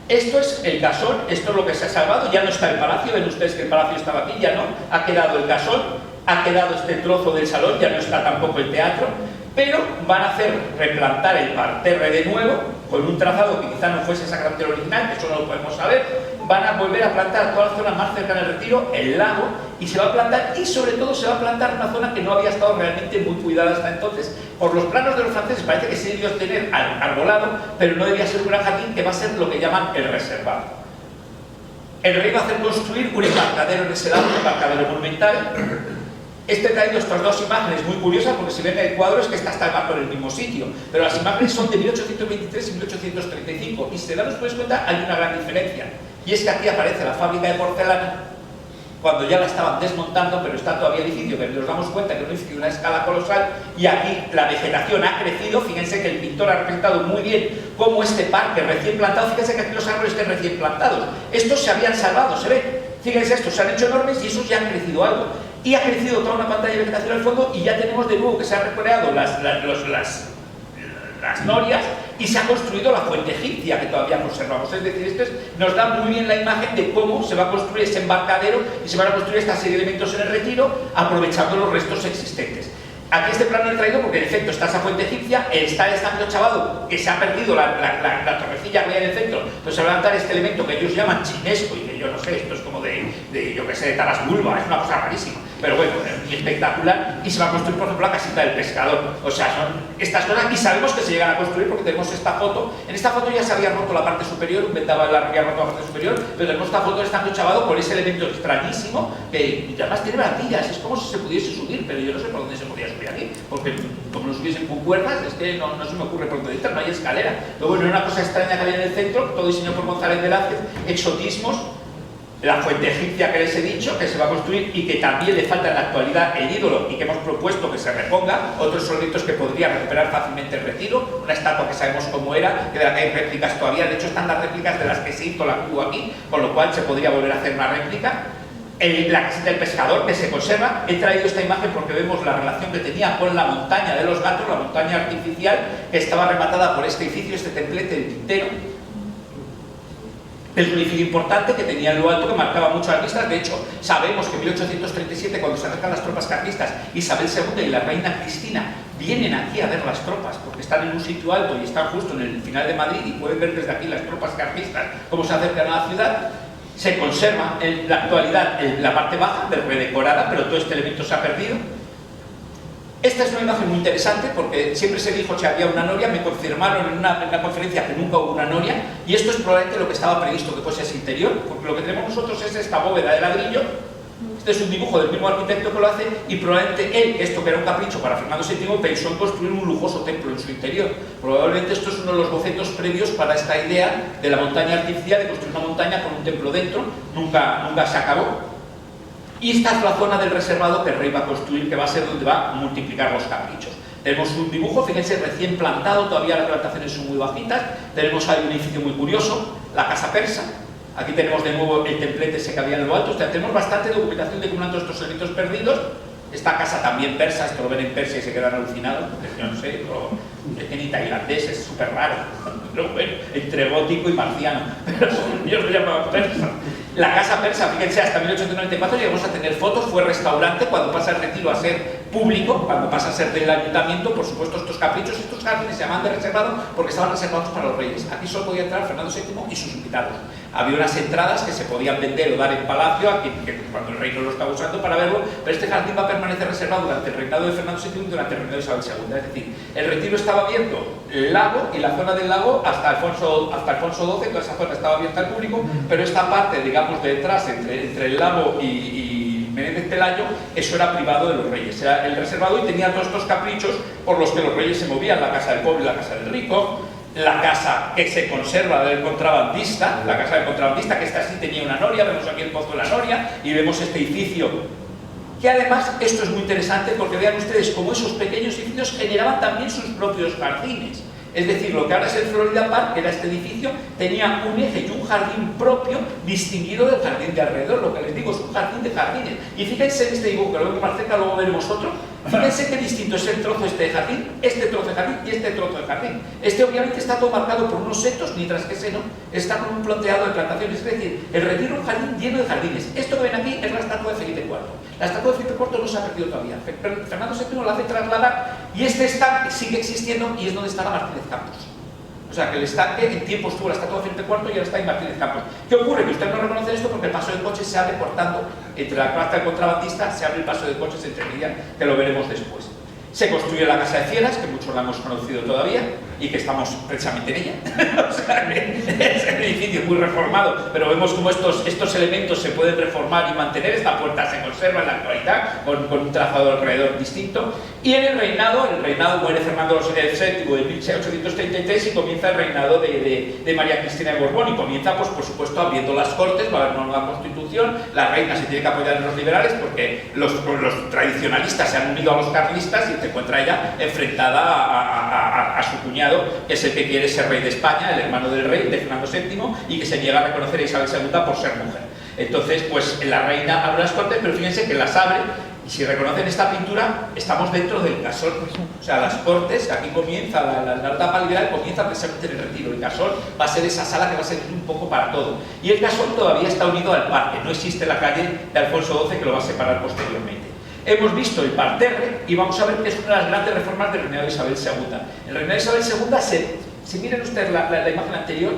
Esto es el casón, esto es lo que se ha salvado, ya no está el palacio, ven ustedes que el palacio estaba aquí, ya no, ha quedado el casón, ha quedado este trozo del salón, ya no está tampoco el teatro, pero van a hacer replantar el parterre de nuevo, con un trazado que quizá no fuese exactamente el original, eso no lo podemos saber. Van a volver a plantar toda la zona más cercana al Retiro, el lago, y se va a plantar, y sobre todo se va a plantar una zona que no había estado realmente muy cuidada hasta entonces. Por los planos de los franceses parece que sí debió tener arbolado, pero no debía ser un gran jardín, que va a ser lo que llaman el reservado. El rey va a hacer construir un embarcadero en ese lado, un embarcadero monumental. He traído estas dos imágenes muy curiosas porque si ven el cuadro es que está hasta el barco en el mismo sitio, pero las imágenes son de 1823 y 1835 y si te das cuenta hay una gran diferencia, y es que aquí aparece la fábrica de porcelana cuando ya la estaban desmontando, pero está todavía el edificio, que nos damos cuenta que es un edificio de una escala colosal, y aquí la vegetación ha crecido. Fíjense que el pintor ha representado muy bien cómo este parque recién plantado, fíjense que aquí los árboles están recién plantados, estos se habían salvado, se ve, fíjense, estos se han hecho enormes y esos ya han crecido algo, y ha crecido toda una pantalla de vegetación al fondo, y ya tenemos de nuevo que se han recreado las norias, y se ha construido la fuente egipcia que todavía conservamos. Es decir, esto nos da muy bien la imagen de cómo se va a construir ese embarcadero y se van a construir esta serie de elementos en el retiro aprovechando los restos existentes. Aquí este plano lo he traído porque en efecto está esa fuente egipcia, está el estampillo chavado que se ha perdido la torrecilla que hay en el centro, pues se va a levantar este elemento que ellos llaman chinesco, y que yo no sé, esto es como yo que sé, de Taras Bulba, es una cosa rarísima, pero bueno, espectacular, y se va a construir por ejemplo la casita del pescador. O sea, son estas cosas, y sabemos que se llegan a construir porque tenemos esta foto. En esta foto ya se había roto la parte superior, un vendaval había roto la parte superior, pero tenemos esta foto del estampillo chavado por ese elemento extrañísimo que además tiene barandillas, es como si se pudiese subir, pero yo no sé por dónde se podía subir aquí, porque como no subiesen con cuerdas, es que no se me ocurre por dónde entrar, no hay escalera. Pero bueno, era una cosa extraña que había en el centro, todo diseñado por González Velázquez, exotismos, la fuente egipcia que les he dicho, que se va a construir y que también le falta en la actualidad el ídolo y que hemos propuesto que se reponga, otros elementos que podría recuperar fácilmente el retiro, una estatua que sabemos cómo era, que de la que hay réplicas todavía, de hecho están las réplicas de las que se hizo la cruz aquí, con lo cual se podría volver a hacer una réplica. La casita del pescador que se conserva. He traído esta imagen porque vemos la relación que tenía con la montaña de los gatos, la montaña artificial que estaba rematada por este edificio, este templete del Tintero. Es un edificio importante que tenía en lo alto, que marcaba mucho a las vistas. De hecho, sabemos que en 1837, cuando se acercan las tropas carlistas, Isabel II y la reina Cristina vienen aquí a ver las tropas, porque están en un sitio alto y están justo en el final de Madrid y pueden ver desde aquí las tropas carlistas cómo se acercan a la ciudad. Se conserva en la actualidad la parte baja, redecorada, pero todo este elemento se ha perdido. Esta es una imagen muy interesante porque siempre se dijo que había una noria, me confirmaron en una conferencia que nunca hubo una noria, y esto es probablemente lo que estaba previsto que fuese ese interior, porque lo que tenemos nosotros es esta bóveda de ladrillo. Este es un dibujo del mismo arquitecto que lo hace, y probablemente él, esto que era un capricho para Fernando VII, pensó en construir un lujoso templo en su interior. Probablemente esto es uno de los bocetos previos para esta idea de la montaña artificial, de construir una montaña con un templo dentro. Nunca se acabó. Y esta es la zona del reservado que el rey va a construir, que va a ser donde va a multiplicar los caprichos. Tenemos un dibujo, fíjense, recién plantado, todavía las plantaciones son muy bajitas. Tenemos ahí un edificio muy curioso, la casa persa. Aquí tenemos de nuevo el templete ese que había en lo alto. O sea, tenemos bastante documentación de cómo eran todos estos elementos perdidos. Esta casa también persa, esto lo ven en Persia y se quedan alucinados, porque yo no sé, es que ni tailandés, es súper raro. Pero bueno, entre gótico y marciano, pero yo lo llamaban persa. La casa persa, fíjense, hasta 1894 llegamos a tener fotos, fue restaurante. Cuando pasa el retiro a ser público, cuando pasa a ser del ayuntamiento, por supuesto estos caprichos, estos jardines se llaman de reservado porque estaban reservados para los reyes. Aquí solo podía entrar Fernando VII y sus invitados. Había unas entradas que se podían vender o dar en palacio, aquí, que cuando el rey no lo estaba usando para verlo, pero este jardín va a permanecer reservado durante el reinado de Fernando VII y durante el reinado de Isabel II. Es decir, el retiro estaba abierto, el lago y la zona del lago hasta Alfonso XII, toda esa zona estaba abierta al público, pero esta parte, digamos, de detrás, entre el lago y Menéndez Pelayo, eso era privado de los reyes, era el reservado, y tenía todos estos caprichos por los que los reyes se movían: la casa del pobre y la casa del rico, la casa que se conserva del contrabandista, la casa del contrabandista, que esta sí tenía una noria, vemos aquí el pozo de la noria y vemos este edificio, que además, esto es muy interesante porque vean ustedes cómo esos pequeños edificios generaban también sus propios jardines. Es decir, lo que ahora es el Florida Park, que era este edificio, tenía un eje y un jardín propio distinguido del jardín de alrededor. Lo que les digo es un jardín de jardines. Y fíjense en este dibujo, que lo vemos más cerca, luego veremos otro. Fíjense qué distinto es el trozo este de jardín, este trozo de jardín y este trozo de jardín. Este obviamente está todo marcado por unos setos, mientras que ese no, está con un planteado de plantaciones. Es decir, el retiro es un jardín lleno de jardines. Esto que ven aquí es la estatua de Felipe IV. La estatua de Felipe IV no se ha perdido todavía. Fernando VII la hace trasladar, y este estanque sigue existiendo, y es donde está la Martínez Campos. O sea, que el estanque en tiempo estuvo la estatua de Felipe IV y ahora está en Martínez Campos. ¿Qué ocurre? Que usted no reconoce esto porque el paso de coches se abre cortando entre la plaza del contrabandista, se abre el paso de coches entre Miriam, que lo veremos después. Se construye la Casa de Fieras, que muchos la hemos conocido todavía, y que estamos precisamente en ella. O sea, es un edificio muy reformado, pero vemos como estos elementos se pueden reformar y mantener. Esta puerta se conserva en la actualidad con un trazado alrededor distinto. Y en el reinado muere Fernando VII en 1833 y comienza el reinado de María Cristina de Borbón, y comienza, pues por supuesto, abriendo las Cortes, va a haber una nueva constitución, la reina se tiene que apoyar en los liberales porque los tradicionalistas se han unido a los carlistas y se encuentra ella enfrentada a su cuñado, que es el que quiere ser rey de España, el hermano del rey, de Fernando VII, y que se niega a reconocer a Isabel II por ser mujer. Entonces, pues la reina abre las Cortes, pero fíjense que las abre, y si reconocen esta pintura, estamos dentro del Casol. O sea, las Cortes, aquí comienza la etapa liberal, comienza precisamente en el Retiro. El Casol va a ser esa sala que va a servir un poco para todo. Y el Casol todavía está unido al parque, no existe la calle de Alfonso XII que lo va a separar posteriormente. Hemos visto el parterre y vamos a ver que es una de las grandes reformas del reinado de Isabel II. El reinado de Isabel II, si miren ustedes la imagen anterior,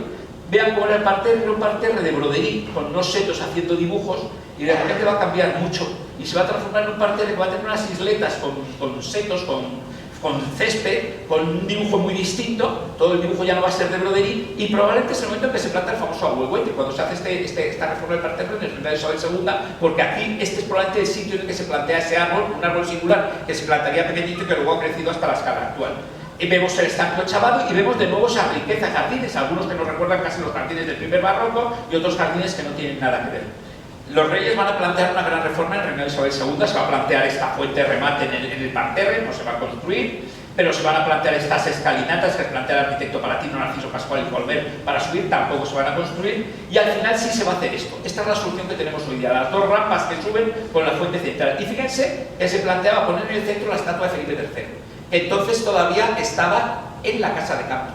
vean cómo era el parterre, un parterre de broderí, con unos setos haciendo dibujos, y de repente va a cambiar mucho y se va a transformar en un parterre que va a tener unas isletas con setos, con césped, con un dibujo muy distinto. Todo el dibujo ya no va a ser de broderí, y probablemente es el momento en que se planta el famoso ahuehuete, cuando se hace esta reforma del parterre en el reinado de Isabel II, porque aquí este es probablemente el sitio en el que se plantea ese árbol, un árbol singular que se plantaría pequeñito y que luego ha crecido hasta la escala actual. Y vemos el estanco echavado y vemos de nuevo esa riqueza de jardines, algunos que nos recuerdan casi los jardines del primer barroco y otros jardines que no tienen nada que ver. Los reyes van a plantear una gran reforma en el reinado de Isabel II, se va a plantear esta fuente de remate en el parterre, no se va a construir, pero se van a plantear estas escalinatas que plantea el arquitecto palatino Narciso Pascual y Colbert para subir, tampoco se van a construir, y al final sí se va a hacer esto. Esta es la solución que tenemos hoy día, las dos rampas que suben con la fuente central. Y fíjense que se planteaba poner en el centro la estatua de Felipe III, que entonces todavía estaba en la casa de campo,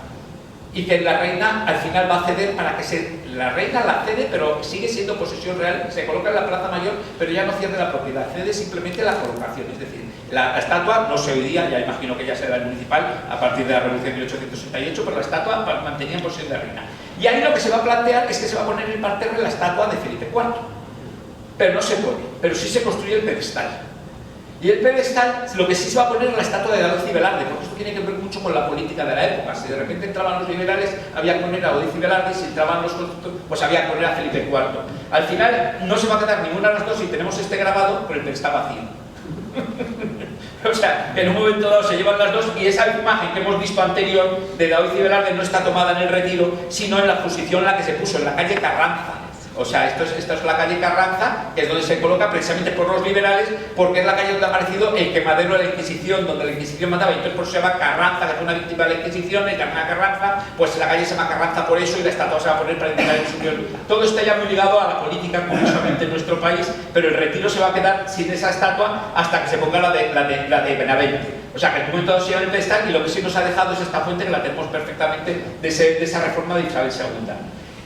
y que la reina al final va a ceder para que la reina la cede, pero sigue siendo posesión real, se coloca en la Plaza Mayor, pero ya no cede la propiedad, cede simplemente la colocación. Es decir, la estatua no se oiría, ya imagino que ya será el municipal a partir de la Revolución de 1868, pero la estatua mantenía en posesión de la reina. Y ahí lo que se va a plantear es que se va a poner en el parterre la estatua de Felipe IV, pero no se pone, pero sí se construye el pedestal. Y el pedestal, lo que sí se va a poner es la estatua de Daoiz y Velarde, porque esto tiene que ver mucho con la política de la época. Si de repente entraban los liberales, había que poner a Daoiz y Velarde, y si entraban los constitucionalistas, pues había que poner a Felipe IV. Al final no se va a quedar ninguna de las dos y tenemos este grabado con el pedestal vacío. O sea, que en un momento dado se llevan las dos, y esa imagen que hemos visto anterior de Daoiz y Velarde no está tomada en el Retiro, sino en la posición en la que se puso, en la calle Carranza. O sea, esto es la calle Carranza, que es donde se coloca precisamente por los liberales, porque es la calle donde ha aparecido el quemadero de la Inquisición, donde la Inquisición mataba, y entonces por eso se llama Carranza, que fue una víctima de la Inquisición, el Carranza Carranza, pues la calle se llama Carranza por eso, y la estatua se va a poner para indicar el superior. Todo está ya muy ligado a la política, curiosamente, en nuestro país, pero el Retiro se va a quedar sin esa estatua hasta que se ponga la de Benavente. O sea, que en un momento dado se lleva el pedestal, y lo que sí nos ha dejado es esta fuente, que la tenemos perfectamente de esa reforma de Isabel II.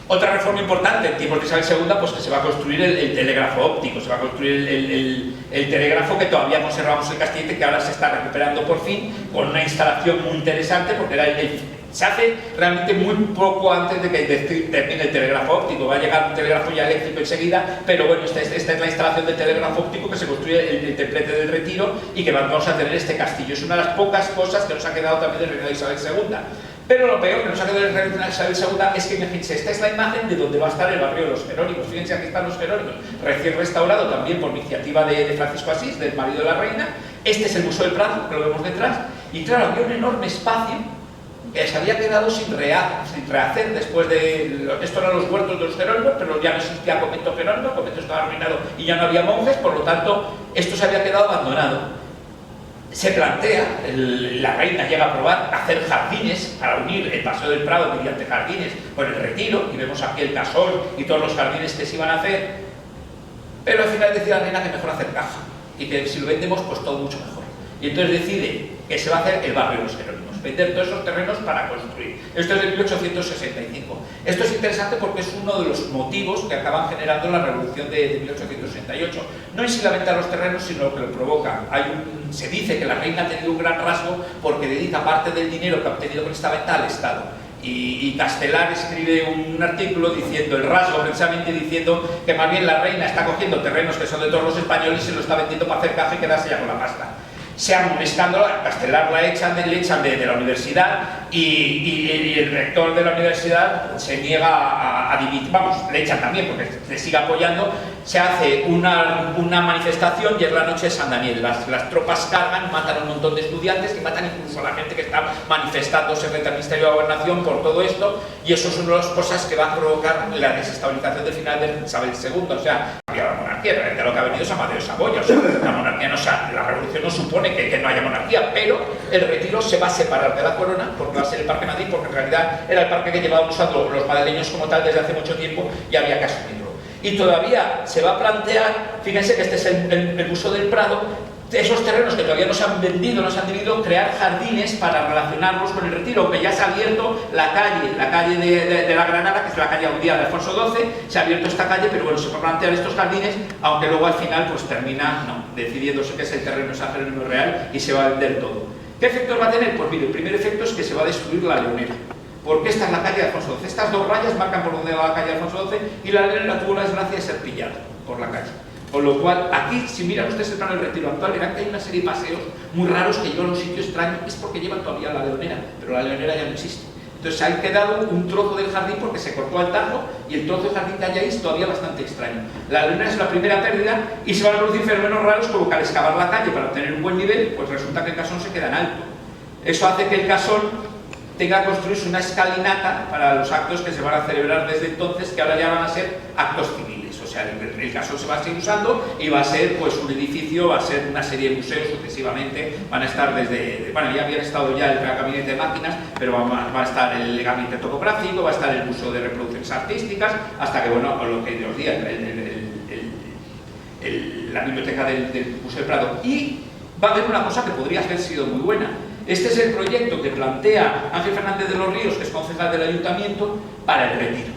Otra reforma importante en tiempos de Isabel II, pues que se va a construir el telégrafo óptico, se va a construir el telégrafo, que todavía conservamos el Castillete, que ahora se está recuperando por fin, con una instalación muy interesante, porque se hace realmente muy poco antes de que termine el telégrafo óptico. Va a llegar un telégrafo ya eléctrico enseguida, pero bueno, esta es la instalación del telégrafo óptico que se construye el templete del Retiro, y que vamos a tener este castillo. Es una de las pocas cosas que nos ha quedado también del reinado de Isabel II. Pero lo peor que nos ha quedado del reinado de Isabel II es que, fíjense, esta es la imagen de donde va a estar el barrio de los Jerónimos. Fíjense, aquí están los Jerónimos, recién restaurado también por iniciativa de Francisco Asís, del marido de la reina. Este es el Museo del Prado, que lo vemos detrás, y claro, había un enorme espacio que se había quedado sin rehacer después de... Esto eran los huertos de los Jerónimos, pero ya no existía convento Jerónimo, el convento estaba arruinado y ya no había monjes, por lo tanto, esto se había quedado abandonado. Se plantea, la reina llega a probar hacer jardines para unir el Paseo del Prado mediante jardines con el Retiro, y vemos aquí el Casol y todos los jardines que se iban a hacer, pero al final decide la reina que mejor hacer caja, y que si lo vendemos, pues todo mucho mejor. Y entonces decide que se va a hacer el barrio de los Jerónimos, vender todos esos terrenos para construir. Esto es de 1865. Esto es interesante porque es uno de los motivos que acaban generando la revolución de 1868. No es si la venta de los terrenos, sino lo que lo provoca. Se dice que la reina ha tenido un gran rasgo porque dedica parte del dinero que ha obtenido con esta venta al Estado. Y Castelar escribe un artículo diciendo, el rasgo precisamente diciendo que más bien la reina está cogiendo terrenos que son de todos los españoles y se lo está vendiendo para hacer caja y quedarse ya con la pasta. se amonestando, a Castelar le echan de la universidad y el rector de la universidad se niega a dimitir, vamos, le echan también porque le sigue apoyando. Se hace una manifestación y es la noche de San Daniel. Las tropas cargan, matan a un montón de estudiantes y matan incluso a la gente que está manifestándose frente al Ministerio de Gobernación por todo esto, y eso es una de las cosas que va a provocar la desestabilización del final de Isabel II. O sea, la monarquía, realmente lo que ha venido es Amadeo de Saboya. O sea, la monarquía no, la revolución no supone que no haya monarquía, pero el retiro se va a separar de la corona porque va a ser el Parque Madrid, porque en realidad era el parque que llevaban usando los madrileños como tal desde hace mucho tiempo y había que asumirlo. Y todavía se va a plantear, fíjense que este es el Museo del Prado, esos terrenos que todavía no se han vendido, no se han dividido, crear jardines para relacionarlos con el retiro, aunque ya se ha abierto la calle de la Granada, que es la calle Audía de Alfonso XII, se ha abierto esta calle, pero bueno, se va a plantear estos jardines, aunque luego al final pues termina decidiéndose que es el terreno exagero y no real y se va a vender todo. ¿Qué efectos va a tener? Pues mire, el primer efecto es que se va a destruir la Leonera. Porque esta es la calle de Alfonso XII. Estas dos rayas marcan por donde va la calle de Alfonso XII y la Leonera tuvo la desgracia de ser pillada por la calle. Con lo cual, aquí, si miran ustedes el plano del retiro actual, verán que hay una serie de paseos muy raros que llevan a un sitio extraño. Es porque llevan todavía la Leonera, pero la Leonera ya no existe. Entonces se ha quedado un trozo del jardín porque se cortó al tajo y el trozo del jardín que hay ahí es todavía bastante extraño. La Leonera es la primera pérdida y se van a producir fenómenos raros como que al excavar la calle para obtener un buen nivel, pues resulta que el casón se queda en alto. Eso hace que el casón tenga que construirse una escalinata para los actos que se van a celebrar desde entonces, que ahora ya van a ser actos civiles. O sea, el casón se va a seguir usando y va a ser pues un edificio, va a ser una serie de museos sucesivamente. Van a estar bueno, ya habían estado ya el gabinete de máquinas, pero va a estar el gabinete topográfico, va a estar el museo de reproducciones artísticas, hasta que, bueno, lo que os diga, la biblioteca del Museo del Prado. Y va a haber una cosa que podría haber sido muy buena. Este es el proyecto que plantea Ángel Fernández de los Ríos, que es concejal del Ayuntamiento, para el retiro.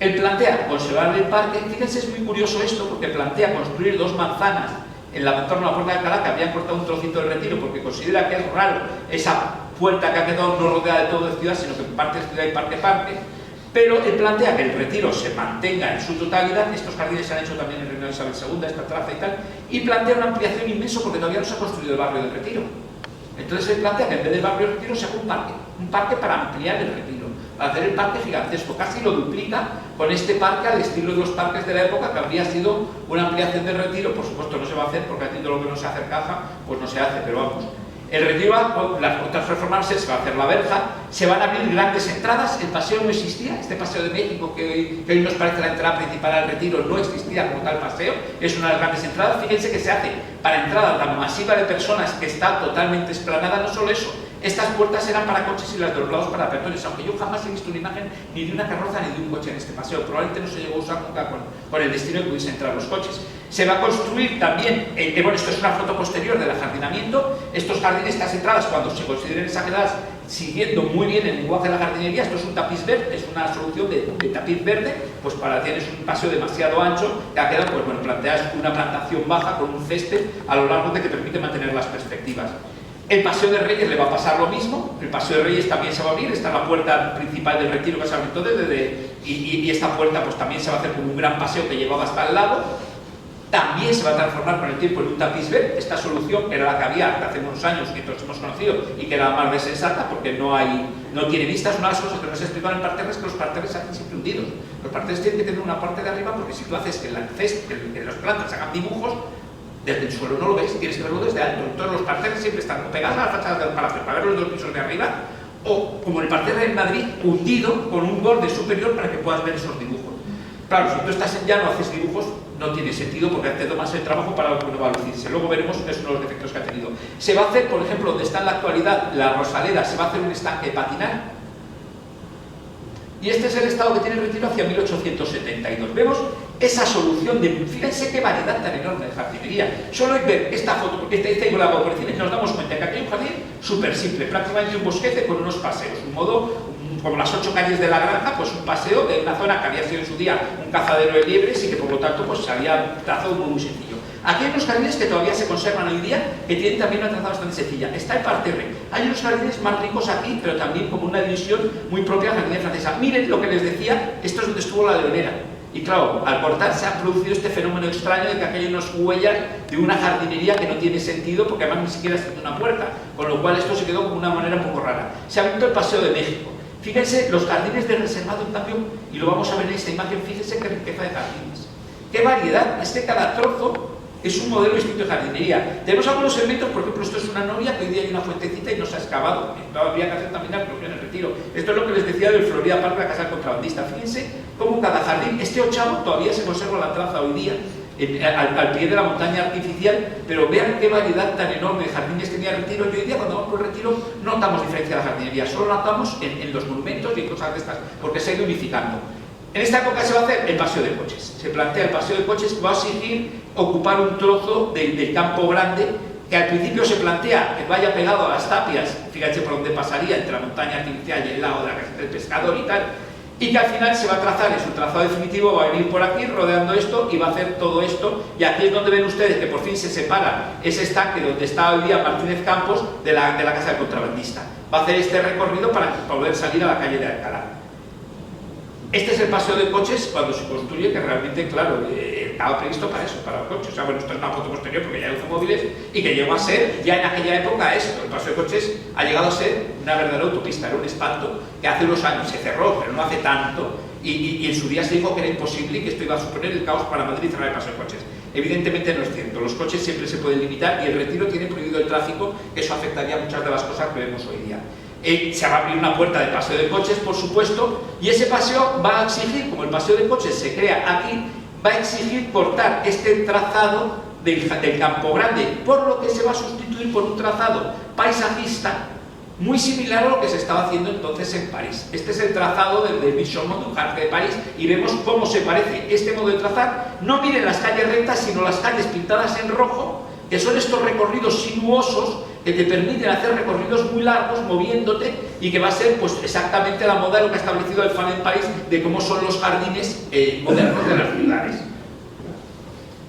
Él plantea conservar el parque. Fíjense, es muy curioso esto, porque plantea construir 2 manzanas en la torno a la Puerta de Alcalá, que habían cortado un trocito del retiro, porque considera que es raro esa puerta que ha quedado no rodeada de todo de ciudad, sino que parte es ciudad y parte parque. Pero él plantea que el retiro se mantenga en su totalidad. Estos jardines se han hecho también en el reino de Isabel II, esta terraza y tal, y plantea una ampliación inmensa porque todavía no se ha construido el barrio del Retiro. Entonces él plantea que en vez del barrio del Retiro se haga un parque para ampliar el Retiro, para hacer el parque gigantesco, casi lo duplica con este parque al estilo de los parques de la época, que habría sido una ampliación del Retiro. Por supuesto no se va a hacer porque aquí todo lo que no se hace en caja, pues no se hace, pero vamos. El Retiro, las otras reformas, se va a hacer la verja, se van a abrir grandes entradas. El paseo no existía, este paseo de México que hoy nos parece la entrada principal al Retiro, no existía como tal paseo, es una de las grandes entradas. Fíjense que se hace para entrada tan masiva de personas que está totalmente explanada. No solo eso, estas puertas eran para coches y las de los lados para peatones, aunque yo jamás he visto una imagen ni de una carroza ni de un coche en este paseo. Probablemente no se llegó a usar nunca con el destino de que pudiesen entrar los coches. Se va a construir también, bueno, esto es una foto posterior del ajardinamiento. Estos jardines, estas entradas, cuando se consideren exageradas, siguiendo muy bien el lenguaje de la jardinería, esto es un tapiz verde, es una solución de tapiz verde, pues para tienes un paseo demasiado ancho, que ha quedado, pues bueno, planteas una plantación baja con un césped a lo largo de que permite mantener las perspectivas. El Paseo de Reyes le va a pasar lo mismo. El Paseo de Reyes también se va a abrir, está la puerta principal del Retiro que se abre entonces, y esta puerta pues también se va a hacer como un gran paseo que llevaba hasta el lado. También se va a transformar con el tiempo en un tapiz verde. Esta solución era la que había hace unos años que todos hemos conocido y que era más desensata porque no tiene vistas. Una de las cosas que nos explicaron en parterres es que los parterres se hacen siempre hundidos. Los parterres tienen que tener una parte de arriba porque si tú haces que en las plantas hagan dibujos, desde el suelo no lo ves, tienes que verlo desde alto. Entonces los parterres siempre están pegados a las fachadas del palacio para ver los 2 pisos de arriba, o como el parterre en Madrid, hundido con un borde superior para que puedas ver esos dibujos. Claro, si tú estás en llano, haces dibujos, no tiene sentido porque te tomas el trabajo para lo que no va a lucirse. Luego veremos que es uno de los defectos que ha tenido. Se va a hacer, por ejemplo, donde está en la actualidad la Rosaleda, se va a hacer un estanque de patinar. Y este es el estado que tiene el Retiro hacia 1872. Vemos esa solución de, fíjense qué variedad tan enorme de jardinería. Solo hay que ver esta foto, porque tengo la agua por encima y nos damos cuenta que aquí hay un jardín súper simple, prácticamente un bosquete con unos paseos, un modo como las 8 calles de la granja, pues un paseo de una zona que había sido en su día un cazadero de liebres y que por lo tanto pues se había trazado muy sencillo. Aquí hay unos jardines que todavía se conservan hoy día, que tienen también una traza bastante sencilla. Está el parterre. Hay unos jardines más ricos aquí, pero también como una división muy propia de la jardinería francesa. Miren lo que les decía, esto es donde estuvo la Leonera. Y claro, al cortar se ha producido este fenómeno extraño de que aquello nos huella de una jardinería que no tiene sentido, porque además ni siquiera está en una puerta, con lo cual esto se quedó como una manera un poco rara. Se ha abierto el Paseo de México. Fíjense, los jardines de reservado, en cambio, y lo vamos a ver en esta imagen, fíjense qué riqueza de jardines. Qué variedad, cada trozo es un modelo distinto de jardinería. Tenemos algunos elementos, por ejemplo, esto es una noria, que hoy día hay una fuentecita y no se ha excavado. Todavía hay que hacer también la arqueología en el Retiro. Esto es lo que les decía del Florida Park, la casa del contrabandista. Fíjense cómo cada jardín, este ochavo todavía se conserva la traza hoy día, al pie de la montaña artificial, pero vean qué variedad tan enorme de jardines tenía el Retiro. Y hoy día, cuando vamos por el Retiro, no notamos diferencia de la jardinería, solo notamos en los monumentos y en cosas de estas, porque se ha ido unificando. En esta época se va a hacer el paseo de coches. Se plantea el paseo de coches que va a exigir ocupar un trozo del campo grande, que al principio se plantea que vaya pegado a las tapias, fíjate por donde pasaría, entre la montaña artificial y el lago de la caseta del pescador y tal, y que al final se va a trazar en su trazado definitivo, va a venir por aquí rodeando esto y va a hacer todo esto, y aquí es donde ven ustedes que por fin se separa ese estanque donde está hoy día Martínez Campos de la casa del contrabandista. Va a hacer este recorrido para poder salir a la calle de Alcalá. Este es el paseo de coches cuando se construye, que realmente, claro, estaba previsto para eso, para los coches. O sea, bueno, esto es una foto posterior porque ya hay automóviles y que llegó a ser, ya en aquella época, esto. El paseo de coches ha llegado a ser una verdadera autopista, era un espanto que hace unos años se cerró, pero no hace tanto, y en su día se dijo que era imposible y que esto iba a suponer el caos para Madrid cerrar el paseo de coches. Evidentemente no es cierto, los coches siempre se pueden limitar y el Retiro tiene prohibido el tráfico, eso afectaría a muchas de las cosas que vemos hoy día. Se va a abrir una puerta de paseo de coches, por supuesto, y ese paseo va a exigir, como el paseo de coches se crea aquí, va a exigir cortar este trazado del Campo Grande, por lo que se va a sustituir por un trazado paisajista muy similar a lo que se estaba haciendo entonces en París. Este es el trazado del Bichon-Mont du Parc de París y vemos cómo se parece este modo de trazar. No miren las calles rectas, sino las calles pintadas en rojo, que son estos recorridos sinuosos que te permiten hacer recorridos muy largos moviéndote y que va a ser pues exactamente la moda de lo que ha establecido el FAN en París de cómo son los jardines modernos de las ciudades.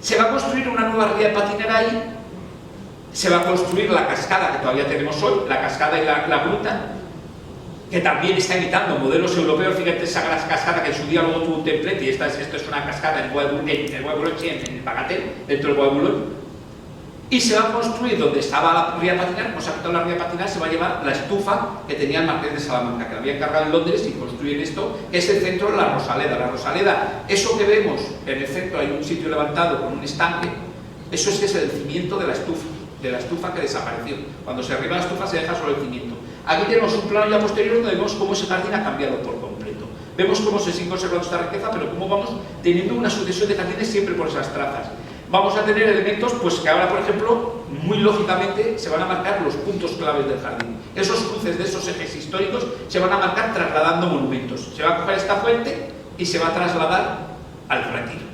Se va a construir una nueva ría de patinera ahí, se va a construir la cascada que todavía tenemos hoy, la cascada y la gruta, que también está imitando modelos europeos. Fíjate esa gran cascada que en su día luego tuvo un templete, y esto es una cascada en el Bagatelle, dentro del Bois de Boulogne. Y se va a construir donde estaba la ría patinar, como se ha quitado la ría patinar, se va a llevar la estufa que tenía el Marqués de Salamanca, que la había encargado en Londres, y construyen esto, que es el centro de la Rosaleda. La Rosaleda, eso que vemos en el centro, hay un sitio levantado con un estanque, eso es el cimiento de la estufa que desapareció. Cuando se arriba la estufa se deja solo el cimiento. Aquí tenemos un plano ya posterior donde vemos cómo ese jardín ha cambiado por completo. Vemos cómo se sigue conservando esta riqueza, pero cómo vamos teniendo una sucesión de jardines siempre por esas trazas. Vamos a tener elementos pues que ahora, por ejemplo, muy lógicamente se van a marcar los puntos claves del jardín. Esos cruces de esos ejes históricos se van a marcar trasladando monumentos. Se va a coger esta fuente y se va a trasladar al Retiro.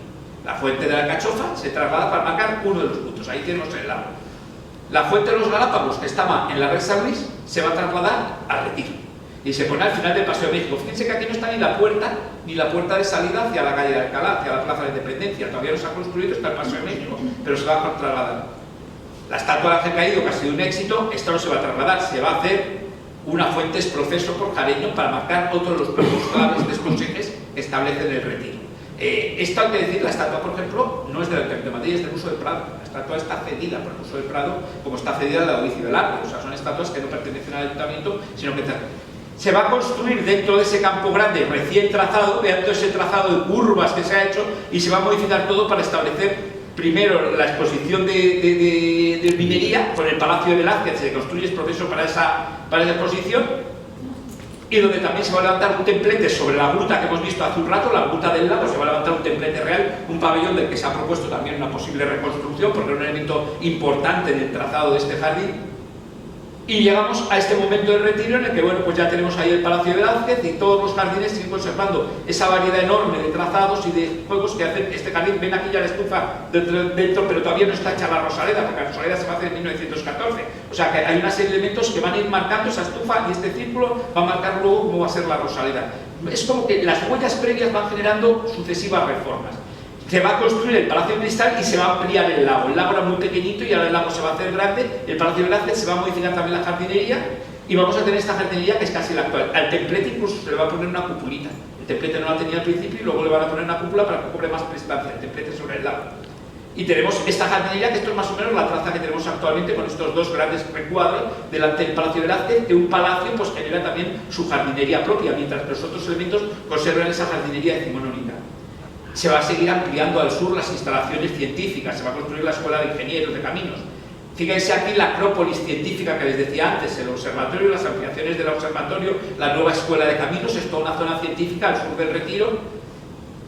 La fuente de la Alcachofa se traslada para marcar uno de los puntos. Ahí tenemos el lago. La fuente de los Galápagos, que estaba en la red San Luis, se va a trasladar al Retiro. Y se pone al final del Paseo de México. Fíjense que aquí no está ni la puerta de salida hacia la calle de Alcalá, hacia la Plaza de Independencia. Todavía no se ha construido, está el Paseo de México, pero se va a trasladar. La estatua de Ángel Caído, que ha sido un éxito, esto no se va a trasladar, se va a hacer una fuente proceso por Jareño para marcar otro de los puntos claves de estos ejes que establecen el Retiro. Esto hay que decir, la estatua, por ejemplo, no es del Ayuntamiento de Madrid, es del Museo del Prado. La estatua está cedida por el Museo del Prado, como está cedida la Odyssey del Arte. O sea, son estatuas que no pertenecen al Ayuntamiento, sino que se va a construir dentro de ese campo grande recién trazado, vean todo ese trazado de curvas que se ha hecho, y se va a modificar todo para establecer primero la exposición de minería con el Palacio de Velázquez. Se construye el proceso para esa exposición, y donde también se va a levantar un templete sobre la gruta que hemos visto hace un rato, la gruta del lago. Se va a levantar un templete real, un pabellón del que se ha propuesto también una posible reconstrucción, porque era un elemento importante en el trazado de este jardín. Y llegamos a este momento del Retiro en el que, bueno, pues ya tenemos ahí el Palacio de Velázquez y todos los jardines siguen conservando esa variedad enorme de trazados y de juegos que hacen este jardín. Ven aquí ya la estufa dentro, pero todavía no está hecha la Rosaleda, porque la Rosaleda se va a hacer en 1914. O sea que hay una serie de elementos que van a ir marcando esa estufa, y este círculo va a marcar luego cómo va a ser la Rosaleda. Es como que las huellas previas van generando sucesivas reformas. Se va a construir el Palacio de Cristal y se va a ampliar el lago. El lago era muy pequeñito y ahora el lago se va a hacer grande. El Palacio de Velázquez se va a modificar también la jardinería, y vamos a tener esta jardinería que es casi la actual. Al templete incluso se le va a poner una cupulita. El templete no la tenía al principio y luego le van a poner una cúpula para que cobre más prestancia, el templete sobre el lago. Y tenemos esta jardinería, que esto es más o menos la traza que tenemos actualmente con estos dos grandes recuadros delante del Palacio de Velázquez, que un palacio pues genera también su jardinería propia, mientras que los otros elementos conservan esa jardinería decimonónica. Se va a seguir ampliando al sur las instalaciones científicas, se va a construir la Escuela de Ingenieros de Caminos. Fíjense aquí la acrópolis científica que les decía antes, el observatorio, las ampliaciones del observatorio, la nueva Escuela de Caminos, es toda una zona científica al sur del Retiro,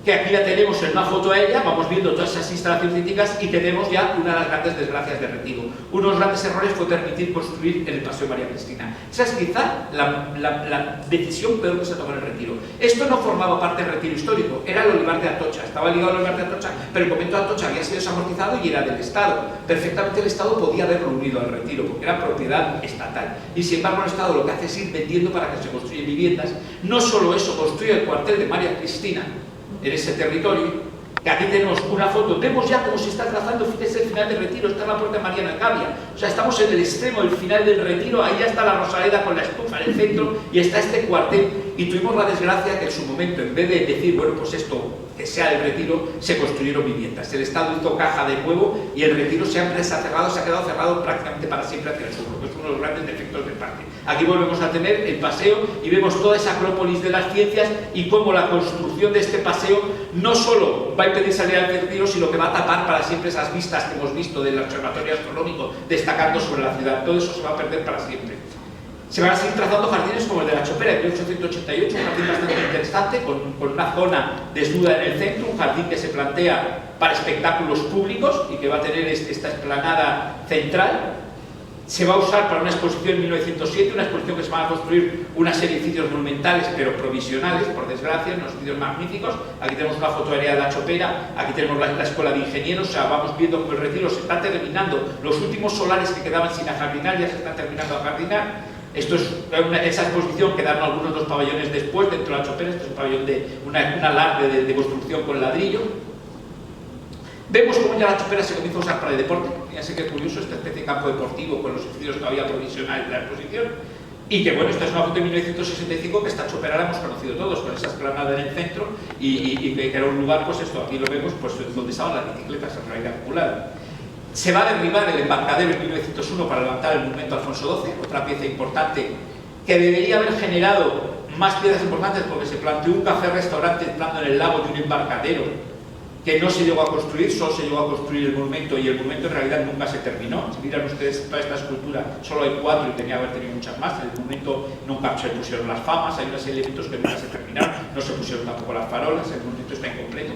que aquí la tenemos en una foto aérea, vamos viendo todas esas instalaciones científicas y tenemos ya una de las grandes desgracias de Retiro. Uno de los grandes errores fue permitir construir en el Paseo María Cristina. Esa es quizá la decisión peor que se tomó en el Retiro. Esto no formaba parte del Retiro histórico, era el Olivar de Atocha, estaba ligado al Olivar de Atocha, pero el convento de Atocha había sido desamortizado y era del Estado. Perfectamente el Estado podía haberlo unido al Retiro, porque era propiedad estatal. Y sin embargo el Estado lo que hace es ir vendiendo para que se construyan viviendas. No solo eso, construye el cuartel de María Cristina en ese territorio, que aquí tenemos una foto, vemos ya cómo se está trazando, fíjense el final del Retiro, está en la puerta de Mariana Cavia, o sea, estamos en el extremo del final del Retiro, ahí ya está la Rosaleda con la estufa en el centro, y está este cuartel, y tuvimos la desgracia que en su momento, en vez de decir, bueno, pues esto, que sea el Retiro, se construyeron viviendas, el Estado hizo caja de nuevo, y el Retiro siempre se ha cerrado, se ha quedado cerrado prácticamente para siempre hacia el sur, porque es uno de los grandes defectos del parque. Aquí volvemos a tener el paseo y vemos toda esa acrópolis de las ciencias y cómo la construcción de este paseo no solo va a impedir salir al Retiro, sino que va a tapar para siempre esas vistas que hemos visto del observatorio astronómico destacando sobre la ciudad. Todo eso se va a perder para siempre. Se van a seguir trazando jardines como el de la Chopera en 1888, un jardín bastante interesante, con una zona desnuda en el centro, un jardín que se plantea para espectáculos públicos y que va a tener esta explanada central. Se va a usar para una exposición en 1907, una exposición que se va a construir una serie de edificios monumentales, pero provisionales, por desgracia, unos edificios magníficos. Aquí tenemos una foto aérea de la Chopera, aquí tenemos la Escuela de Ingenieros, o sea, vamos viendo que el Retiro se está terminando, los últimos solares que quedaban sin ajardinar ya se están terminando de ajardinar. Esto es esa exposición, quedaron algunos dos pabellones después dentro de la Chopera, este es un pabellón de un alarde de construcción con ladrillo. Vemos cómo ya la Chopera se comienza a usar para el deporte. Fíjense qué curioso esta especie de campo deportivo con los edificios todavía provisionales de la exposición. Y que bueno, esta es una foto de 1965 que esta Chopera la hemos conocido todos, con esa explanada en el centro y que era un lugar, pues esto, aquí lo vemos, pues donde estaban las bicicletas en realidad acumuladas. Se va a derribar el embarcadero en 1901 para levantar el monumento a Alfonso XII, otra pieza importante que debería haber generado más piezas importantes porque se planteó un café-restaurante entrando en el lago de un embarcadero que no se llegó a construir, solo se llegó a construir el monumento y el monumento en realidad nunca se terminó. Si miran ustedes toda esta escultura, solo hay 4 y tenía que haber tenido muchas más. En el monumento nunca se pusieron las famas, hay unos elementos que nunca se terminaron, no se pusieron tampoco las farolas, el monumento está incompleto.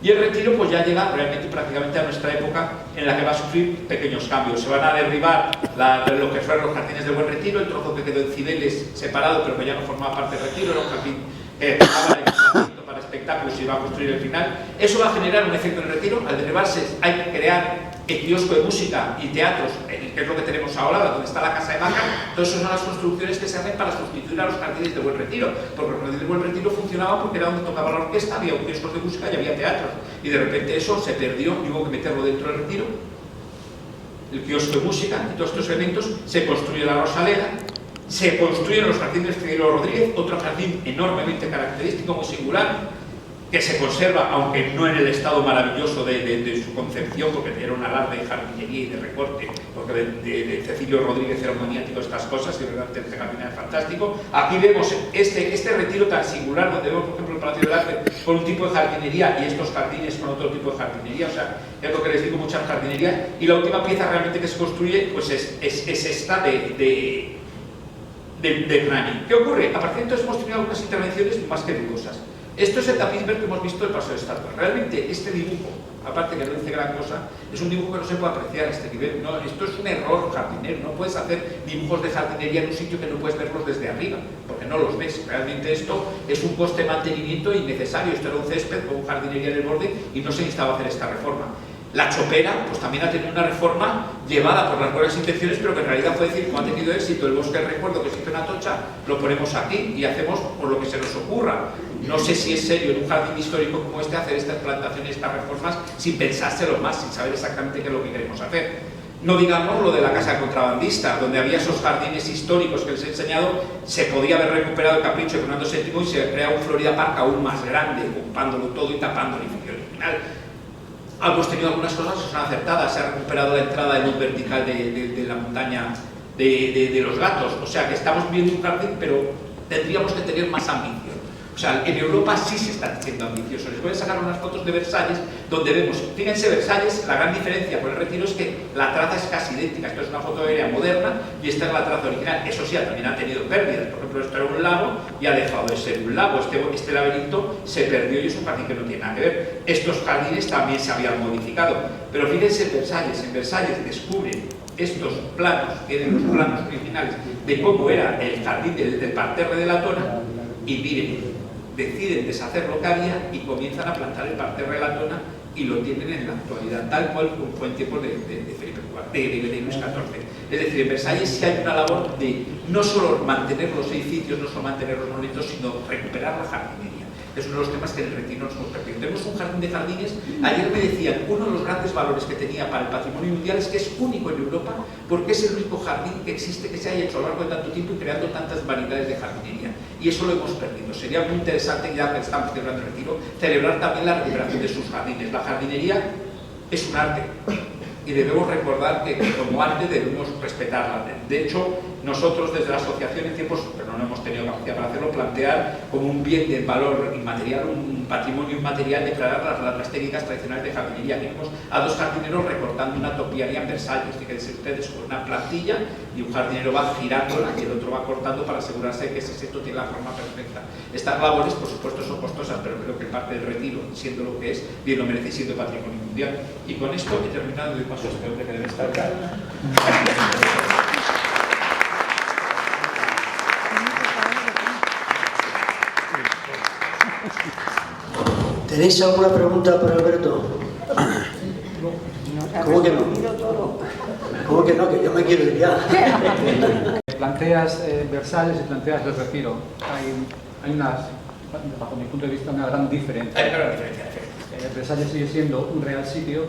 Y el Retiro pues ya llega realmente prácticamente a nuestra época en la que va a sufrir pequeños cambios. Se van a derribar lo que fueron los jardines de Buen Retiro, el trozo que quedó en Cibeles separado pero que ya no formaba parte del Retiro, era un jardín que para espectáculos y va a construir el final. Eso va a generar un efecto en el Retiro. Al derribarse hay que crear el kiosco de música y teatros, que es lo que tenemos ahora, donde está la Casa de Maca. Todas esas son las construcciones que se hacen para sustituir a los jardines de Buen Retiro, porque los jardines de Buen Retiro funcionaban porque era donde tocaba la orquesta, había kioscos de música y había teatros, y de repente eso se perdió y hubo que meterlo dentro del Retiro. El kiosco de música y todos estos elementos, se construye la Rosaleda, se construyen los jardines de Figueroa Rodríguez, otro jardín enormemente característico, muy singular, que se conserva, aunque no en el estado maravilloso de su concepción, porque era un alarde de jardinería y de recorte, porque de Cecilio Rodríguez era un maniático de estas cosas, y realmente este jardín es fantástico. Aquí vemos este Retiro tan singular, donde vemos, por ejemplo, el Palacio de Velázquez con un tipo de jardinería y estos jardines con otro tipo de jardinería, o sea, es lo que les digo, muchas jardinerías. Y la última pieza realmente que se construye, pues es esta de Grani. ¿Qué ocurre? A partir de entonces hemos tenido algunas intervenciones más que dudosas. Esto es el tapiz verde que hemos visto del Paseo de Estatuas. Realmente este dibujo, aparte que no dice gran cosa, es un dibujo que no se puede apreciar a este nivel. No, esto es un error jardinero. No puedes hacer dibujos de jardinería en un sitio que no puedes verlos desde arriba, porque no los ves. Realmente esto es un coste de mantenimiento innecesario. Esto era un césped con jardinería en el borde y no se necesitaba hacer esta reforma. La Chopera pues también ha tenido una reforma llevada por las buenas intenciones, pero que en realidad fue decir, como ha tenido éxito el Bosque del Recuerdo que se hizo en Atocha, lo ponemos aquí y hacemos por lo que se nos ocurra. No sé si es serio en un jardín histórico como este hacer estas plantaciones, estas reformas, sin pensárselo más, sin saber exactamente qué es lo que queremos hacer. No digamos lo de la casa contrabandista, donde había esos jardines históricos que les he enseñado, se podía haber recuperado el capricho de Fernando VII y se crea un Florida Park aún más grande, ocupándolo todo y tapando el edificio original. Hemos tenido algunas cosas que son acertadas, se ha recuperado la entrada de luz vertical de la montaña de los gatos, o sea que estamos viendo un jardín, pero tendríamos que tener más ambición. O sea, en Europa sí se están haciendo ambiciosos. Les voy a sacar unas fotos de Versalles donde vemos, fíjense Versalles, la gran diferencia con el Retiro es que la traza es casi idéntica. Esto es una foto aérea moderna y esta es la traza original. Eso sí, también ha tenido pérdidas. Por ejemplo, esto era un lago y ha dejado de ser un lago. Este laberinto se perdió y es un jardín que no tiene nada que ver. Estos jardines también se habían modificado. Pero fíjense en Versalles descubren estos planos, que eran los planos originales de cómo era el jardín del parterre de la Tona, y miren, deciden deshacer lo que había y comienzan a plantar el parterre de la Tona y lo tienen en la actualidad, tal cual fue en tiempos de Felipe IV, de Luis XIV. Es decir, en Versalles sí hay una labor de no solo mantener los edificios, no solo mantener los monumentos, sino recuperar la jardinería. Es uno de los temas que en el Retiro nos hemos perdido. Tenemos un jardín de jardines. Ayer me decían, uno de los grandes valores que tenía para el patrimonio mundial es que es único en Europa porque es el único jardín que existe que se haya hecho a lo largo de tanto tiempo y creando tantas variedades de jardinería. Y eso lo hemos perdido. Sería muy interesante, ya que estamos celebrando el Retiro, celebrar también la recuperación de sus jardines. La jardinería es un arte y debemos recordar que como arte debemos respetarla. De hecho, nosotros desde la asociación en tiempos, pero no hemos tenido capacidad para hacerlo, plantear como un bien de valor inmaterial, un patrimonio inmaterial, declarar las técnicas tradicionales de jardinería. Tenemos a dos jardineros recortando una topiaria en Versalles, fíjense ustedes, con una plantilla y un jardinero va girándola y el otro va cortando para asegurarse que ese seto tiene la forma perfecta. Estas labores, por supuesto, son costosas, pero creo que parte del Retiro, siendo lo que es, bien lo merece siendo patrimonio mundial. Y con esto he terminado y doy paso a este hombre que debe estar acá. ¿Tenéis alguna pregunta para Alberto? ¿Cómo que no? ¿Cómo que no? Que yo me quiero ir ya. Planteas Versalles y planteas el Retiro. Hay unas, bajo mi punto de vista, una gran diferencia. Hay una gran diferencia. Versalles sigue siendo un real sitio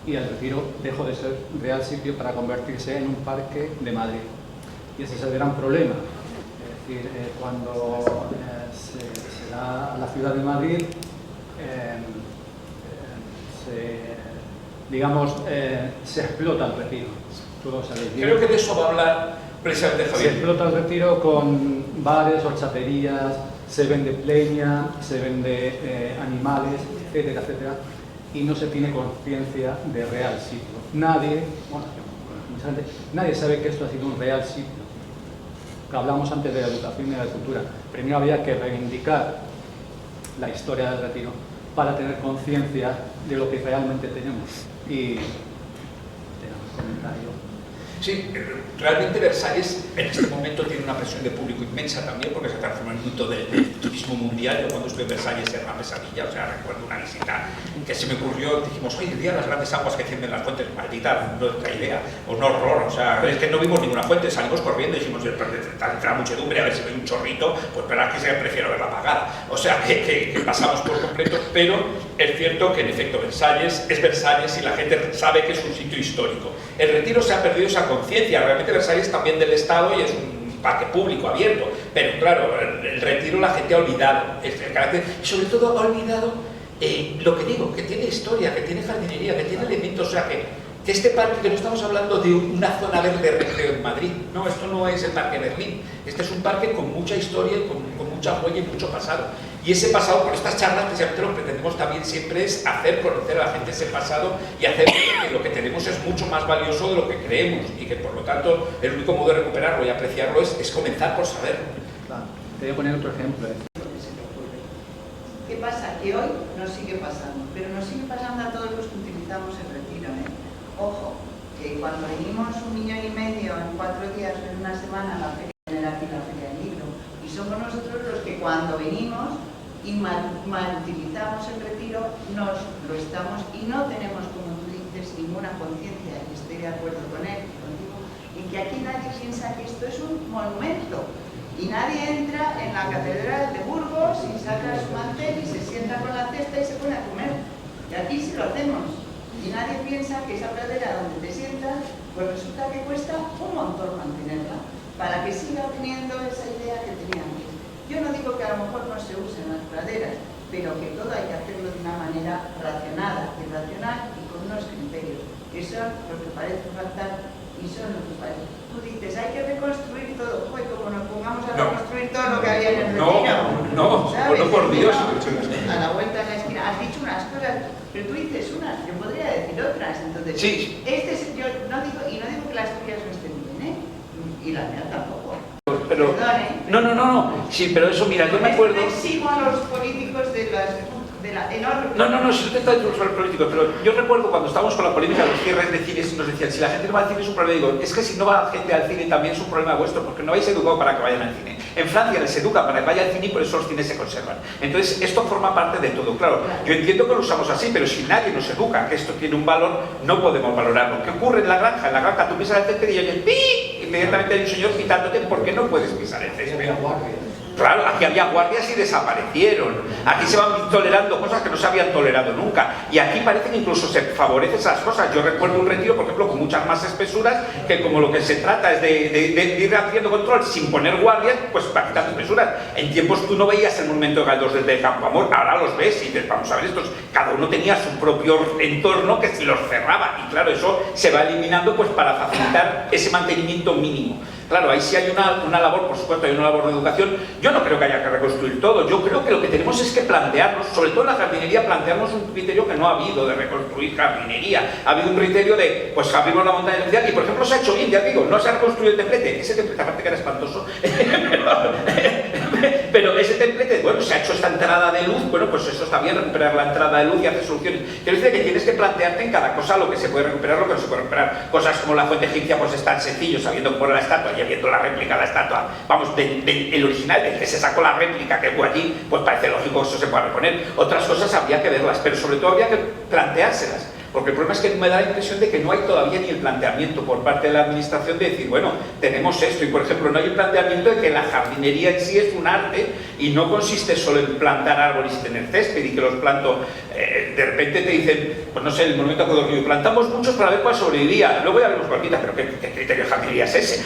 y el Retiro dejó de ser un real sitio para convertirse en un parque de Madrid. Y ese es el gran problema. Es decir, cuando se da a la ciudad de Madrid, se explota el Retiro. Todos sabéis bien. Creo que de eso va a hablar precisamente Javier. Se explota el Retiro con bares, horchaterías, se vende leña, se vende animales, etcétera, etcétera, y no se tiene conciencia de real sitio. Nadie sabe que esto ha sido un real sitio. Hablamos antes de la educación y de la cultura. Primero había que reivindicar la historia del Retiro para tener conciencia de lo que realmente tenemos. Y tenemos comentario. Sí, realmente Versalles en este momento tiene una presión de público inmensa también porque se transforma en un hito del turismo mundial. Yo cuando estuve en Versalles era una pesadilla, o sea, recuerdo una visita que se me ocurrió, dijimos, oye, el día de las grandes aguas que encienden las fuentes, maldita nuestra idea, un horror, o sea, es que no vimos ninguna fuente, salimos corriendo y dijimos, entra muchedumbre, a ver si ve un chorrito, pues verdad que prefiero verla apagada, o sea, que pasamos por completo, pero es cierto que en efecto Versalles es Versalles y la gente sabe que es un sitio histórico. El Retiro se ha perdido esa conciencia, realmente Versalles también del Estado y es un parque público abierto, pero claro, el Retiro la gente ha olvidado el carácter y sobre todo ha olvidado lo que digo, que tiene historia, que tiene jardinería, que tiene elementos, o sea que este parque, que no estamos hablando de una zona verde recreo en Madrid, no, esto no es el Parque Berlín, este es un parque con mucha historia, con mucha huella y mucho pasado. Y ese pasado, por estas charlas, precisamente lo que pretendemos también siempre es hacer conocer a la gente ese pasado y hacer que lo que tenemos es mucho más valioso de lo que creemos y que por lo tanto el único modo de recuperarlo y apreciarlo es comenzar por saberlo. Claro. Te voy a poner otro ejemplo. ¿Qué pasa? Que hoy nos sigue pasando, pero nos sigue pasando a todos los que utilizamos el Retiro, ¿eh? Ojo, que cuando venimos 1,5 millones en 4 días, en una semana, a la feria, tener aquí la feria del libro, y somos nosotros los que cuando venimos y mal utilizamos el Retiro, nos lo estamos y no tenemos, como tú dices, ninguna conciencia, y estoy de acuerdo con él y contigo, en que aquí nadie piensa que esto es un monumento. Y nadie entra en la catedral de Burgos y saca su mantel y se sienta con la cesta y se pone a comer. Y aquí sí lo hacemos. Y nadie piensa que esa pradera donde te sientas, pues resulta que cuesta un montón mantenerla, para que siga teniendo esa idea que tenía antes. Yo no digo que a lo mejor no se usen las praderas, pero que todo hay que hacerlo de una manera racionada y racional y con unos criterios, que son los que parece faltar y son los que parece. Tú dices, hay que reconstruir todo, pues como nos pongamos a reconstruir todo lo que había en el retiro. No, por Dios. A la vuelta de la esquina, has dicho unas cosas, pero tú dices unas, yo podría decir otras, entonces, sí. Yo no digo que las tuyas no estén bien, y las mías tampoco. Pero, no, sí, pero eso, mira, yo me acuerdo... Sigo a los políticos de la enorme... No, si usted está dentro de los políticos, pero yo recuerdo cuando estábamos con la política de los cierres de cines y nos decían, si la gente no va al cine es un problema, digo, es que si no va la gente al cine también es un problema vuestro, porque no habéis educado para que vayan al cine. En Francia les educa para que vayan al cine y por eso los cines se conservan. Entonces, esto forma parte de todo. Claro, yo entiendo que lo usamos así, pero si nadie nos educa que esto tiene un valor, no podemos valorarlo. ¿Qué ocurre en la granja? En la granja tú pisas el césped y oyes ¡pi! Inmediatamente hay un señor pitándote porque no puedes pisar el césped. Claro, aquí había guardias y desaparecieron. Aquí se van tolerando cosas que no se habían tolerado nunca. Y aquí parece que incluso se favorecen esas cosas. Yo recuerdo un retiro, por ejemplo, con muchas más espesuras, que como lo que se trata es de ir haciendo control sin poner guardias, pues para quitar espesuras. En tiempos tú no veías el monumento de Galdós desde Campo Amor, ahora los ves y dices, vamos a ver estos. Cada uno tenía su propio entorno que se los cerraba. Y claro, eso se va eliminando pues para facilitar ese mantenimiento mínimo. Claro, ahí sí hay una labor, por supuesto, hay una labor de educación. Yo no creo que haya que reconstruir todo. Yo creo que lo que tenemos es que plantearnos, sobre todo en la jardinería, plantearnos un criterio que no ha habido de reconstruir jardinería. Ha habido un criterio de, pues abrimos la montaña social y, por ejemplo, se ha hecho bien, ya digo, no se ha reconstruido el templete. Ese templete, aparte que era espantoso, pero ese templete, bueno, se ha hecho esta entrada de luz, bueno, pues eso está bien, recuperar la entrada de luz y hacer soluciones. Quiero decir que tienes que plantearte en cada cosa lo que se puede recuperar, lo que no se puede recuperar. Cosas como la fuente egipcia, pues es tan sencillo, sabiendo por la estatua y viendo la réplica de la estatua, vamos, el original, del que se sacó la réplica que fue allí, pues parece lógico que eso se pueda reponer. Otras cosas habría que verlas, pero sobre todo habría que planteárselas. Porque el problema es que me da la impresión de que no hay todavía ni el planteamiento por parte de la administración de decir, bueno, tenemos esto, y por ejemplo no hay el planteamiento de que la jardinería en sí es un arte y no consiste solo en plantar árboles y tener césped y que los planto, de repente te dicen, pues no sé, el monumento a Codorníu, plantamos muchos para ver cuál sobrevivía, luego ya veremos cuál quita, pero ¿qué criterio de jardinería es ese?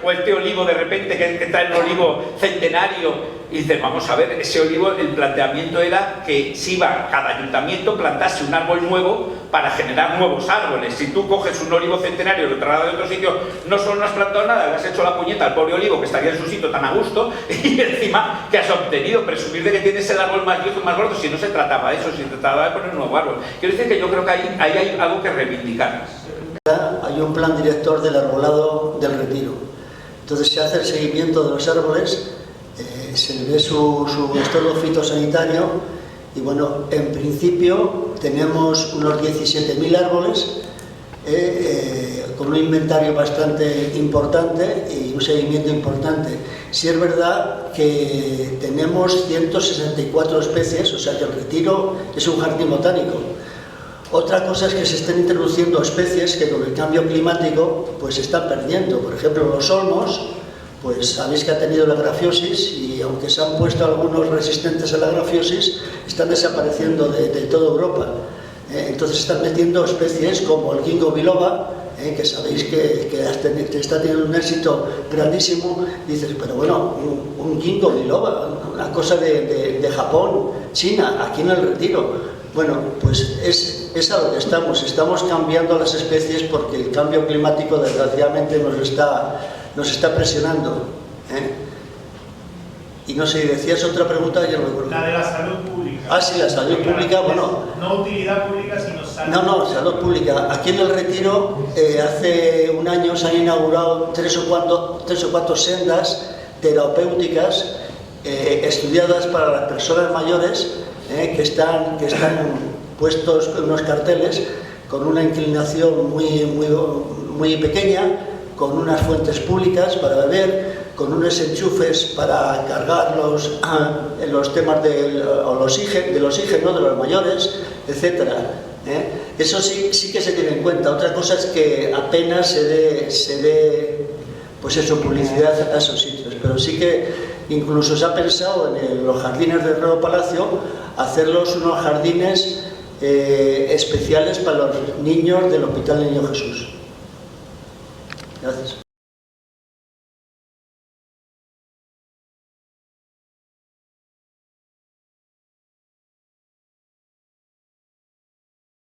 O este olivo de repente que trae el olivo centenario y dices, vamos a ver, ese olivo, el planteamiento era que si iba cada ayuntamiento plantase un árbol nuevo para generar nuevos árboles. Si tú coges un olivo centenario y lo trasladas de otro sitio, no solo no has plantado nada, le has hecho la puñeta al pobre olivo que estaría en su sitio tan a gusto y encima que has obtenido, presumir de que tienes el árbol más viejo y más gordo, si no se trataba de eso, si se trataba de poner un nuevo árbol. Quiero decir que yo creo que ahí hay algo que reivindicar. Hay un plan director del arbolado del Retiro. Entonces se hace el seguimiento de los árboles, se le ve su estado fitosanitario y bueno, en principio tenemos unos 17.000 árboles con un inventario bastante importante y un seguimiento importante. Sí es verdad que tenemos 164 especies, o sea que el Retiro es un jardín botánico. Otra cosa es que se están introduciendo especies que con el cambio climático pues se están perdiendo. Por ejemplo, los olmos, pues sabéis que ha tenido la grafiosis y aunque se han puesto algunos resistentes a la grafiosis, están desapareciendo de toda Europa. Entonces están metiendo especies como el ginkgo biloba, que sabéis que está teniendo un éxito grandísimo. Dices, pero bueno, un ginkgo biloba, una cosa de Japón, China, aquí en el Retiro. Bueno, pues es a lo que estamos cambiando las especies porque el cambio climático desgraciadamente nos está presionando. Y no sé, decías otra pregunta, ya no me acuerdo. La de la salud pública. Ah, sí, la salud pública, bueno. No utilidad pública, sino salud. No, salud pública. Aquí en el Retiro, hace un año se han inaugurado tres o cuatro sendas terapéuticas estudiadas para las personas mayores que están puestos con unos carteles con una inclinación muy pequeña, con unas fuentes públicas para beber, con unos enchufes para cargar los temas del oxígeno de los mayores, etc. Eso sí que se tiene en cuenta. Otra cosa es que apenas se dé pues eso, publicidad a esos sitios, pero sí que incluso se ha pensado en los jardines del Nuevo Palacio hacerlos unos jardines especiales para los niños del Hospital Niño Jesús. Gracias.